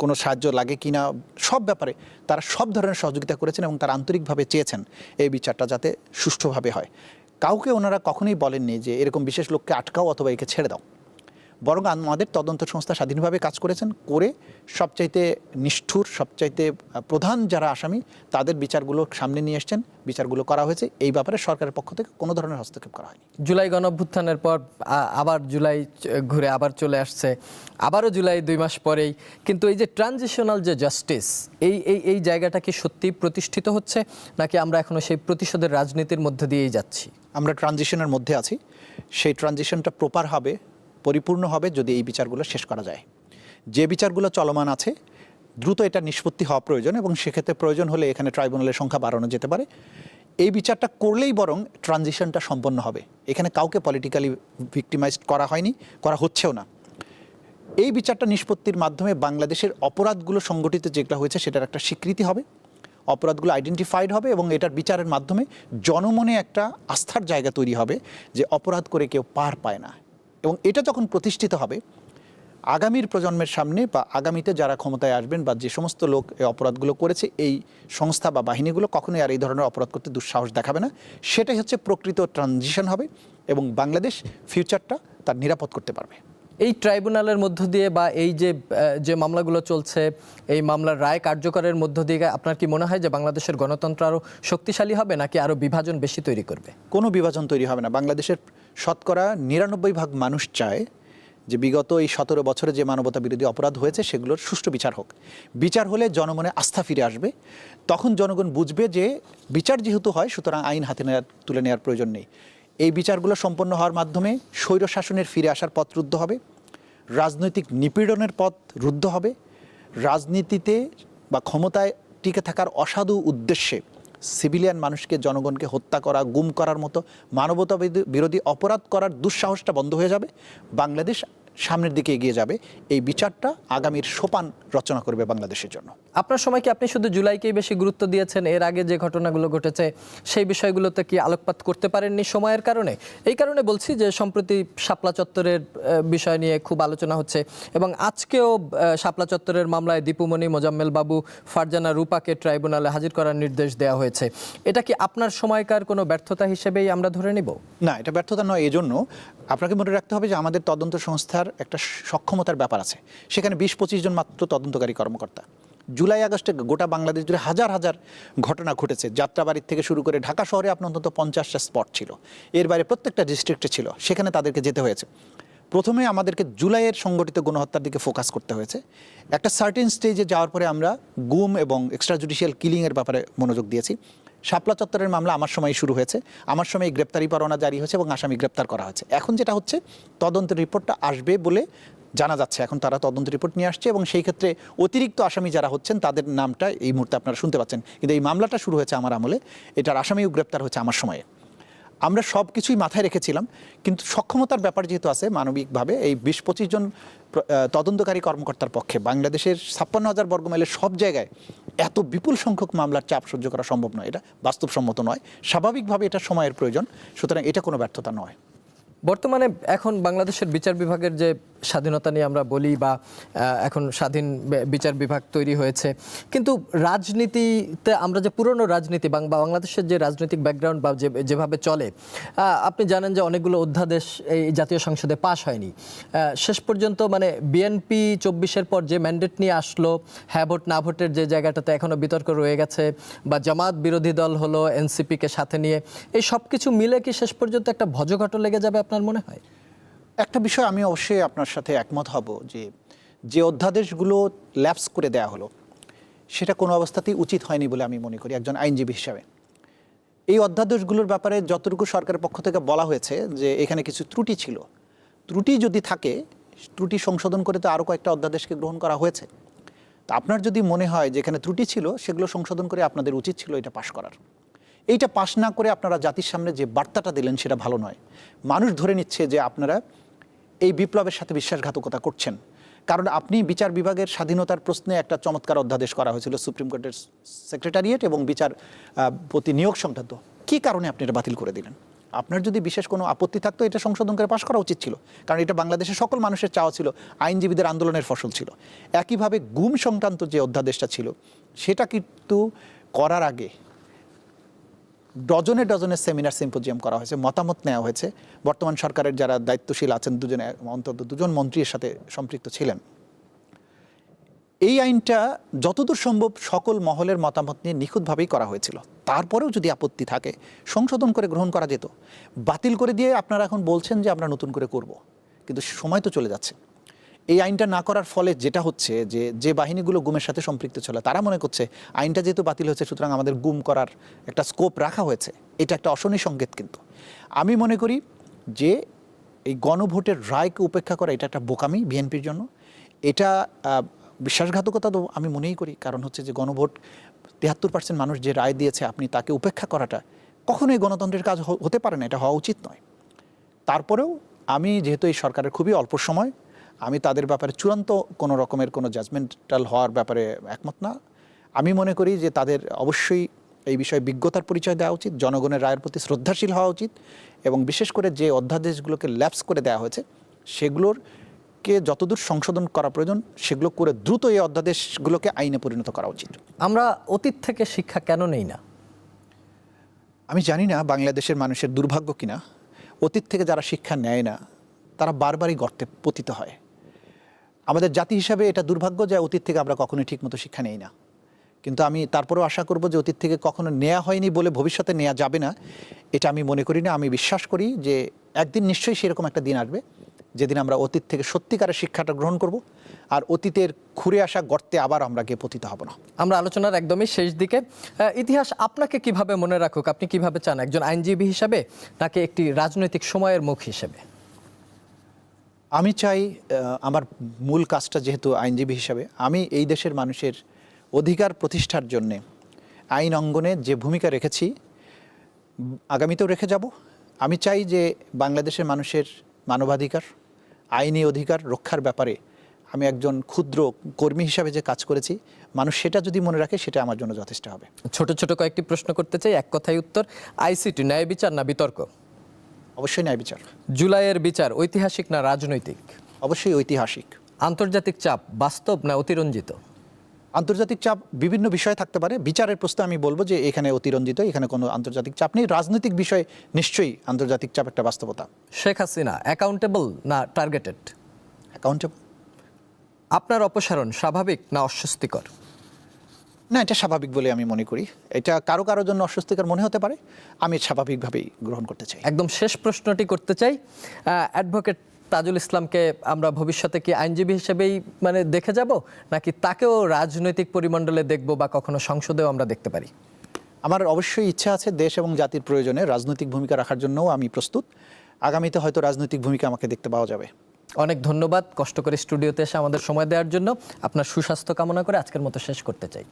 কোনো সাহায্য লাগে কিনা, সব ব্যাপারে তারা সব ধরনের সহযোগিতা করেছেন এবং তারা আন্তরিকভাবে চেয়েছেন এই বিচারটা যাতে সুষ্ঠুভাবে হয়। কাউকে ওনারা কখনোই বলেননি যে এরকম বিশেষ লোককে আটকাও অথবা একে ছেড়ে দাও, বরং আমাদের তদন্ত সংস্থা স্বাধীনভাবে কাজ করেছেন, করে সবচাইতে নিষ্ঠুর, সবচাইতে প্রধান যারা আসামি তাদের বিচারগুলো সামনে নিয়ে এসছেন, বিচারগুলো করা হয়েছে। এই ব্যাপারে সরকারের পক্ষ থেকে কোনো ধরনের হস্তক্ষেপ করা হয়নি। জুলাই গণঅভ্যুত্থানের পর আবার জুলাই ঘুরে আবার চলে আসছে, আবারও জুলাই 2 মাস পরেই, কিন্তু এই যে ট্রানজিশনাল যে জাস্টিস, এই জায়গাটা কি সত্যি প্রতিষ্ঠিত হচ্ছে, নাকি আমরা এখনো সেই প্রতিশোধের রাজনীতির মধ্যে দিয়েই যাচ্ছি? আমরা ট্রানজিশনের মধ্যে আছি। সেই ট্রানজিশনটা প্রপার হবে, পরিপূর্ণ হবে যদি এই বিচারগুলো শেষ করা যায়। যে বিচারগুলো চলমান আছে দ্রুত এটা নিষ্পত্তি হওয়া প্রয়োজন, এবং সেক্ষেত্রে প্রয়োজন হলে এখানে ট্রাইব্যুনালের সংখ্যা বাড়ানো যেতে পারে। এই বিচারটা করলেই বরং ট্রানজিশনটা সম্পন্ন হবে। এখানে কাউকে পলিটিক্যালি ভিক্টিমাইজড করা হয়নি, করা হচ্ছেও না। এই বিচারটা নিষ্পত্তির মাধ্যমে বাংলাদেশের অপরাধগুলো সংগঠিত যেগুলো হয়েছে সেটার একটা স্বীকৃতি হবে, অপরাধগুলো আইডেন্টিফাইড হবে, এবং এটার বিচারের মাধ্যমে জনমনে একটা আস্থার জায়গা তৈরি হবে যে অপরাধ করে কেউ পার পায় না। এবং এটা যখন প্রতিষ্ঠিত হবে, আগামীর প্রজন্মের সামনে বা আগামীতে যারা ক্ষমতায় আসবেন বা যে সমস্ত লোক এই অপরাধগুলো করেছে, এই সংস্থা বা বাহিনীগুলো কখনোই আর এই ধরনের অপরাধ করতে দুঃসাহস দেখাবে না। সেটাই হচ্ছে প্রকৃত ট্রানজিশন হবে, এবং বাংলাদেশ ফিউচারটা তার নিরাপদ করতে পারবে। এই ট্রাইব্যুনালের মধ্য দিয়ে বা এই যে মামলাগুলো চলছে, এই মামলার রায় কার্যকরের মধ্য দিয়ে আপনার কি মনে হয় যে বাংলাদেশের গণতন্ত্র আরও শক্তিশালী হবে, নাকি আরও বিভাজন বেশি তৈরি করবে? কোনো বিভাজন তৈরি হবে না। বাংলাদেশের শতকরা 99% মানুষ চায় যে বিগত এই 17 বছরে যে মানবতা বিরোধী অপরাধ হয়েছে সেগুলোর সুষ্ঠু বিচার হোক। বিচার হলে জনমনে আস্থা ফিরে আসবে, তখন জনগণ বুঝবে যে বিচার যেহেতু হয় সুতরাং আইন হাতে তুলে নেওয়ার প্রয়োজন নেই। এই বিচারগুলো সম্পন্ন হওয়ার মাধ্যমে স্বৈরশাসনের ফিরে আসার পথ রুদ্ধ হবে, রাজনৈতিক নিপীড়নের পথ রুদ্ধ হবে, রাজনীতিতে বা ক্ষমতায় টিকে থাকার অসাধু উদ্দেশ্যে সিভিলিয়ান মানুষকে, জনগণকে হত্যা করা, গুম করার মতো মানবতা বিরোধী অপরাধ করার দুঃসাহসটা বন্ধ হয়ে যাবে। বাংলাদেশ সামনের দিকে এগিয়ে যাবে। এই বিচারটা আগামীর সোপান রচনা করবে বাংলাদেশের জন্য। আপনার সময় কি আপনি শুধু জুলাইকেই বেশি গুরুত্ব দিয়েছেন? এর আগে যে ঘটনাগুলো ঘটেছে সেই বিষয়গুলোতে কি আলোকপাত করতে পারেননি সময়ের কারণে? এই কারণে বলছি যে সম্প্রতি শাপলা চত্বরের বিষয় নিয়ে খুব আলোচনা হচ্ছে, এবং আজকেও শাপলা চত্বরের মামলায় দীপুমণি, মোজাম্মেল বাবু, ফারজানা রূপাকে ট্রাইব্যুনালে হাজির করার নির্দেশ দেওয়া হয়েছে। এটা কি আপনার সময়কার কোনো ব্যর্থতা হিসেবেই আমরা ধরে নিব? না, এটা ব্যর্থতা নয়। এই জন্য আপনাকে মনে রাখতে হবে যে আমাদের তদন্ত সংস্থার একটা সক্ষমতার ব্যাপার আছে। সেখানে 20-25 জন মাত্র তদন্তকারী কর্মকর্তা। জুলাই আগস্টে গোটা বাংলাদেশ জুড়ে হাজার হাজার ঘটনা ঘটেছে। যাত্রাবাড়ির থেকে শুরু করে ঢাকা শহরে আপনার অন্তত 50টা স্পট ছিল, এর বাইরে প্রত্যেকটা ডিস্ট্রিক্টে ছিল, সেখানে তাদেরকে যেতে হয়েছে। প্রথমে আমাদেরকে জুলাইয়ের সংগঠিত গণহত্যার দিকে ফোকাস করতে হয়েছে। একটা সার্টেন স্টেজে যাওয়ার পরে আমরা গুম এবং এক্সট্রা জুডিশিয়াল কিলিংয়ের ব্যাপারে মনোযোগ দিয়েছি। শাপলা চত্বরের মামলা আমার সময় শুরু হয়েছে, আমার সময় গ্রেপ্তারি পরোয়ানা জারি হয়েছে এবং আসামি গ্রেপ্তার করা হয়েছে। এখন যেটা হচ্ছে, তদন্তের রিপোর্টটা আসবে বলে জানা যাচ্ছে, এখন তারা তদন্ত রিপোর্ট নিয়ে আসছে, এবং সেই ক্ষেত্রে অতিরিক্ত আসামি যারা হচ্ছেন তাদের নামটা এই মুহূর্তে আপনারা শুনতে পাচ্ছেন, কিন্তু এই মামলাটা শুরু হয়েছে আমার আমলে, এটার আসামিও গ্রেপ্তার হয়েছে আমার সময়ে। আমরা সব কিছুই মাথায় রেখেছিলাম, কিন্তু সক্ষমতার ব্যাপার যেহেতু আছে মানবিকভাবে এই ২০-২৫ জন তদন্তকারী কর্মকর্তার পক্ষে বাংলাদেশের ৫৬,০০০ বর্গমাইলের সব জায়গায় এত বিপুল সংখ্যক মামলার চাপ সহ্য করা সম্ভব নয়। এটা বাস্তবসম্মত নয়, স্বাভাবিকভাবে এটা সময়ের প্রয়োজন, সুতরাং এটা কোনো ব্যর্থতা নয়। বর্তমানে এখন বাংলাদেশের বিচার বিভাগের যে স্বাধীনতা নিয়ে আমরা বলি বা এখন স্বাধীন বিচার বিভাগ তৈরি হয়েছে, কিন্তু রাজনীতিতে আমরা যে পুরনো রাজনীতি বাংলাদেশের যে রাজনৈতিক ব্যাকগ্রাউন্ড বা যেভাবে চলে, আপনি জানেন যে অনেকগুলো অধ্যাদেশ এই জাতীয় সংসদে পাশ হয়নি। শেষ পর্যন্ত মানে বিএনপি ২৪-এর পর যে ম্যান্ডেট নিয়ে আসলো, হ্যাঁ ভোট না ভোটের যে জায়গাটাতে এখনও বিতর্ক রয়ে গেছে, বা জামাত বিরোধী দল হলো এনসিপিকে সাথে নিয়ে, এই সব কিছু মিলে কি শেষ পর্যন্ত একটা ভজঘট লেগে যাবে আপনার মনে হয়? একটা বিষয় আমি অবশ্যই আপনার সাথে একমত হব, যে অধ্যাদেশগুলো ল্যাপস করে দেয়া হলো সেটা কোনো অবস্থাতেই উচিত হয়নি বলে আমি মনে করি একজন আইনজীবী হিসাবে। এই অধ্যাদেশগুলোর ব্যাপারে যতটুকু সরকারের পক্ষ থেকে বলা হয়েছে যে এখানে কিছু ত্রুটি ছিল, ত্রুটি যদি থাকে ত্রুটি সংশোধন করে তো আরও কয়েকটা অধ্যাদেশকে গ্রহণ করা হয়েছে। তা আপনার যদি মনে হয় যে এখানে ত্রুটি ছিল, সেগুলো সংশোধন করে আপনাদের উচিত ছিল এটা পাশ করার। এইটা পাশ না করে আপনারা জাতির সামনে যে বার্তাটা দিলেন সেটা ভালো নয়। মানুষ ধরে নিচ্ছে যে আপনারা এই বিপ্লবের সাথে বিশ্বাসঘাতকতা করছেন, কারণ আপনি বিচার বিভাগের স্বাধীনতার প্রশ্নে একটা চমৎকার অধ্যাদেশ করা হয়েছিল সুপ্রিম কোর্টের সেক্রেটারিয়েট এবং বিচারপতি নিয়োগ সংক্রান্ত। কী কারণে আপনি এটা বাতিল করে দিলেন? আপনার যদি বিশেষ কোনো আপত্তি থাকতো এটা সংশোধন করে পাশ করা উচিত ছিল, কারণ এটা বাংলাদেশের সকল মানুষের চাওয়া ছিল, আইনজীবীদের আন্দোলনের ফসল ছিল। একইভাবে গুম সংক্রান্ত যে অধ্যাদেশটা ছিল সেটা কিন্তু করার আগে ডজনে ডজনের সেমিনার সিম্পোজিয়াম করা হয়েছে, মতামত নেওয়া হয়েছে। বর্তমান সরকারের যারা দায়িত্বশীল আছেন অন্তত দুজন মন্ত্রীর সাথে সম্পৃক্ত ছিলেন। এই আইনটা যতদূর সম্ভব সকল মহলের মতামত নিয়ে নিখুঁতভাবেই করা হয়েছিল। তারপরেও যদি আপত্তি থাকে সংশোধন করে গ্রহণ করা যেত। বাতিল করে দিয়ে আপনারা এখন বলছেন যে আমরা নতুন করে করব, কিন্তু সময় তো চলে যাচ্ছে। এই আইনটা না করার ফলে যেটা হচ্ছে যে বাহিনীগুলো গুমের সাথে সম্পৃক্ত ছিল তারা মনে করছে আইনটা যেহেতু বাতিল হয়েছে সুতরাং আমাদের গুম করার একটা স্কোপ রাখা হয়েছে। এটা একটা অশনি সংকেত। কিন্তু আমি মনে করি যে এই গণভোটের রায়কে উপেক্ষা করা এটা একটা বোকামি বিএনপির জন্য। এটা বিশ্বাসঘাতকতা তো আমি মনেই করি, কারণ হচ্ছে যে গণভোট ৭৩% মানুষ যে রায় দিয়েছে আপনি তাকে উপেক্ষা করাটা কখনোই গণতন্ত্রের কাজ হতে পারে না, এটা হওয়া উচিত নয়। তারপরেও আমি যেহেতু এই সরকারের খুবই অল্প সময়, আমি তাদের ব্যাপারে চূড়ান্ত কোনো রকমের কোনো জাজমেন্টাল হওয়ার ব্যাপারে একমত না। আমি মনে করি যে তাদের অবশ্যই এই বিষয়ে বিজ্ঞতার পরিচয় দেওয়া উচিত, জনগণের রায়ের প্রতি শ্রদ্ধাশীল হওয়া উচিত, এবং বিশেষ করে যে অধ্যাদেশগুলোকে ল্যাপস করে দেওয়া হয়েছে সেগুলোকে যতদূর সংশোধন করা প্রয়োজন সেগুলো করে দ্রুত এই অধ্যাদেশগুলোকে আইনে পরিণত করা উচিত। আমরা অতীত থেকে শিক্ষা কেন নেই না? আমি জানি না বাংলাদেশের মানুষের দুর্ভাগ্য কিনা, অতীত থেকে যারা শিক্ষা নেয় না তারা বারবারই গর্তে পতিত হয়। আমাদের জাতি হিসাবে এটা দুর্ভাগ্য যে অতীত থেকে আমরা কখনোই ঠিকমতো শিক্ষা নেই না, কিন্তু আমি তারপরেও আশা করব যে অতীত থেকে কখনো নেওয়া হয়নি বলে ভবিষ্যতে নেওয়া যাবে না, এটা আমি মনে করি না। আমি বিশ্বাস করি যে একদিন নিশ্চয়ই সেরকম একটা দিন আসবে যেদিন আমরা অতীত থেকে সত্যিকারের শিক্ষাটা গ্রহণ করব, আর অতীতের ঘুরে আসা গর্তে আবার আমরা গিয়ে পতিত হব না। আমরা আলোচনার একদমই শেষ দিকে। ইতিহাস আপনাকে কিভাবে মনে রাখুক? আপনি কিভাবে চান, একজন আইনজীবী হিসাবে নাকি একটি রাজনৈতিক সময়ের মুখ হিসেবে? আমি চাই আমার মূল কাজটা যেহেতু আইনজীবী হিসাবে, আমি এই দেশের মানুষের অধিকার প্রতিষ্ঠার জন্যে আইন অঙ্গনে যে ভূমিকা রেখেছি আগামীতেও রেখে যাব। আমি চাই যে বাংলাদেশের মানুষের মানবাধিকার, আইনি অধিকার রক্ষার ব্যাপারে আমি একজন ক্ষুদ্র কর্মী হিসাবে যে কাজ করেছি, মানুষ সেটা যদি মনে রাখে সেটা আমার জন্য যথেষ্ট হবে। ছোট ছোট কয়েকটি প্রশ্ন করতে চাই, এক কথায় উত্তর। আইসিটি ন্যায় বিচার না বিতর্ক? অবশ্যই ন্যায় বিচার। জুলাইয়ের বিচার ঐতিহাসিক না রাজনৈতিক? অবশ্যই ঐতিহাসিক। আন্তর্জাতিক চাপ বাস্তব না অতিরঞ্জিত? আন্তর্জাতিক চাপ বিভিন্ন বিষয় থাকতে পারে, বিচারের প্রশ্নে আমি বলবো যে এখানে অতিরঞ্জিত, এখানে কোনো আন্তর্জাতিক চাপ নেই। রাজনৈতিক বিষয়ে নিশ্চয়ই আন্তর্জাতিক চাপ একটা বাস্তবতা। শেখ হাসিনা অ্যাকাউন্টেবল না টার্গেটেড? অ্যাকাউন্টেবল। আপনার অপসারণ স্বাভাবিক না অস্বস্তিকর? না, এটা স্বাভাবিক বলে আমি মনে করি। এটা কারো কারোর জন্য অস্বস্তিকর মনে হতে পারে, আমি স্বাভাবিকভাবেই গ্রহণ করতে চাই। একদম শেষ প্রশ্নটি করতে চাই, অ্যাডভোকেট তাজুল ইসলামকে আমরা ভবিষ্যতে কি আইনজীবী হিসেবেই মানে দেখে যাব, নাকি তাকেও রাজনৈতিক পরিমণ্ডলে দেখব বা কখনো সংসদেও আমরা দেখতে পারি? আমার অবশ্যই ইচ্ছা আছে দেশ এবং জাতির প্রয়োজনে রাজনৈতিক ভূমিকা রাখার জন্যও আমি প্রস্তুত। আগামীতে হয়তো রাজনৈতিক ভূমিকা আমাকে দেখতে পাওয়া যাবে। অনেক ধন্যবাদ কষ্ট করে স্টুডিওতে এসে আমাদের সময় দেওয়ার জন্য। আপনার সুস্বাস্থ্য কামনা করে আজকের মতো শেষ করতে চাই।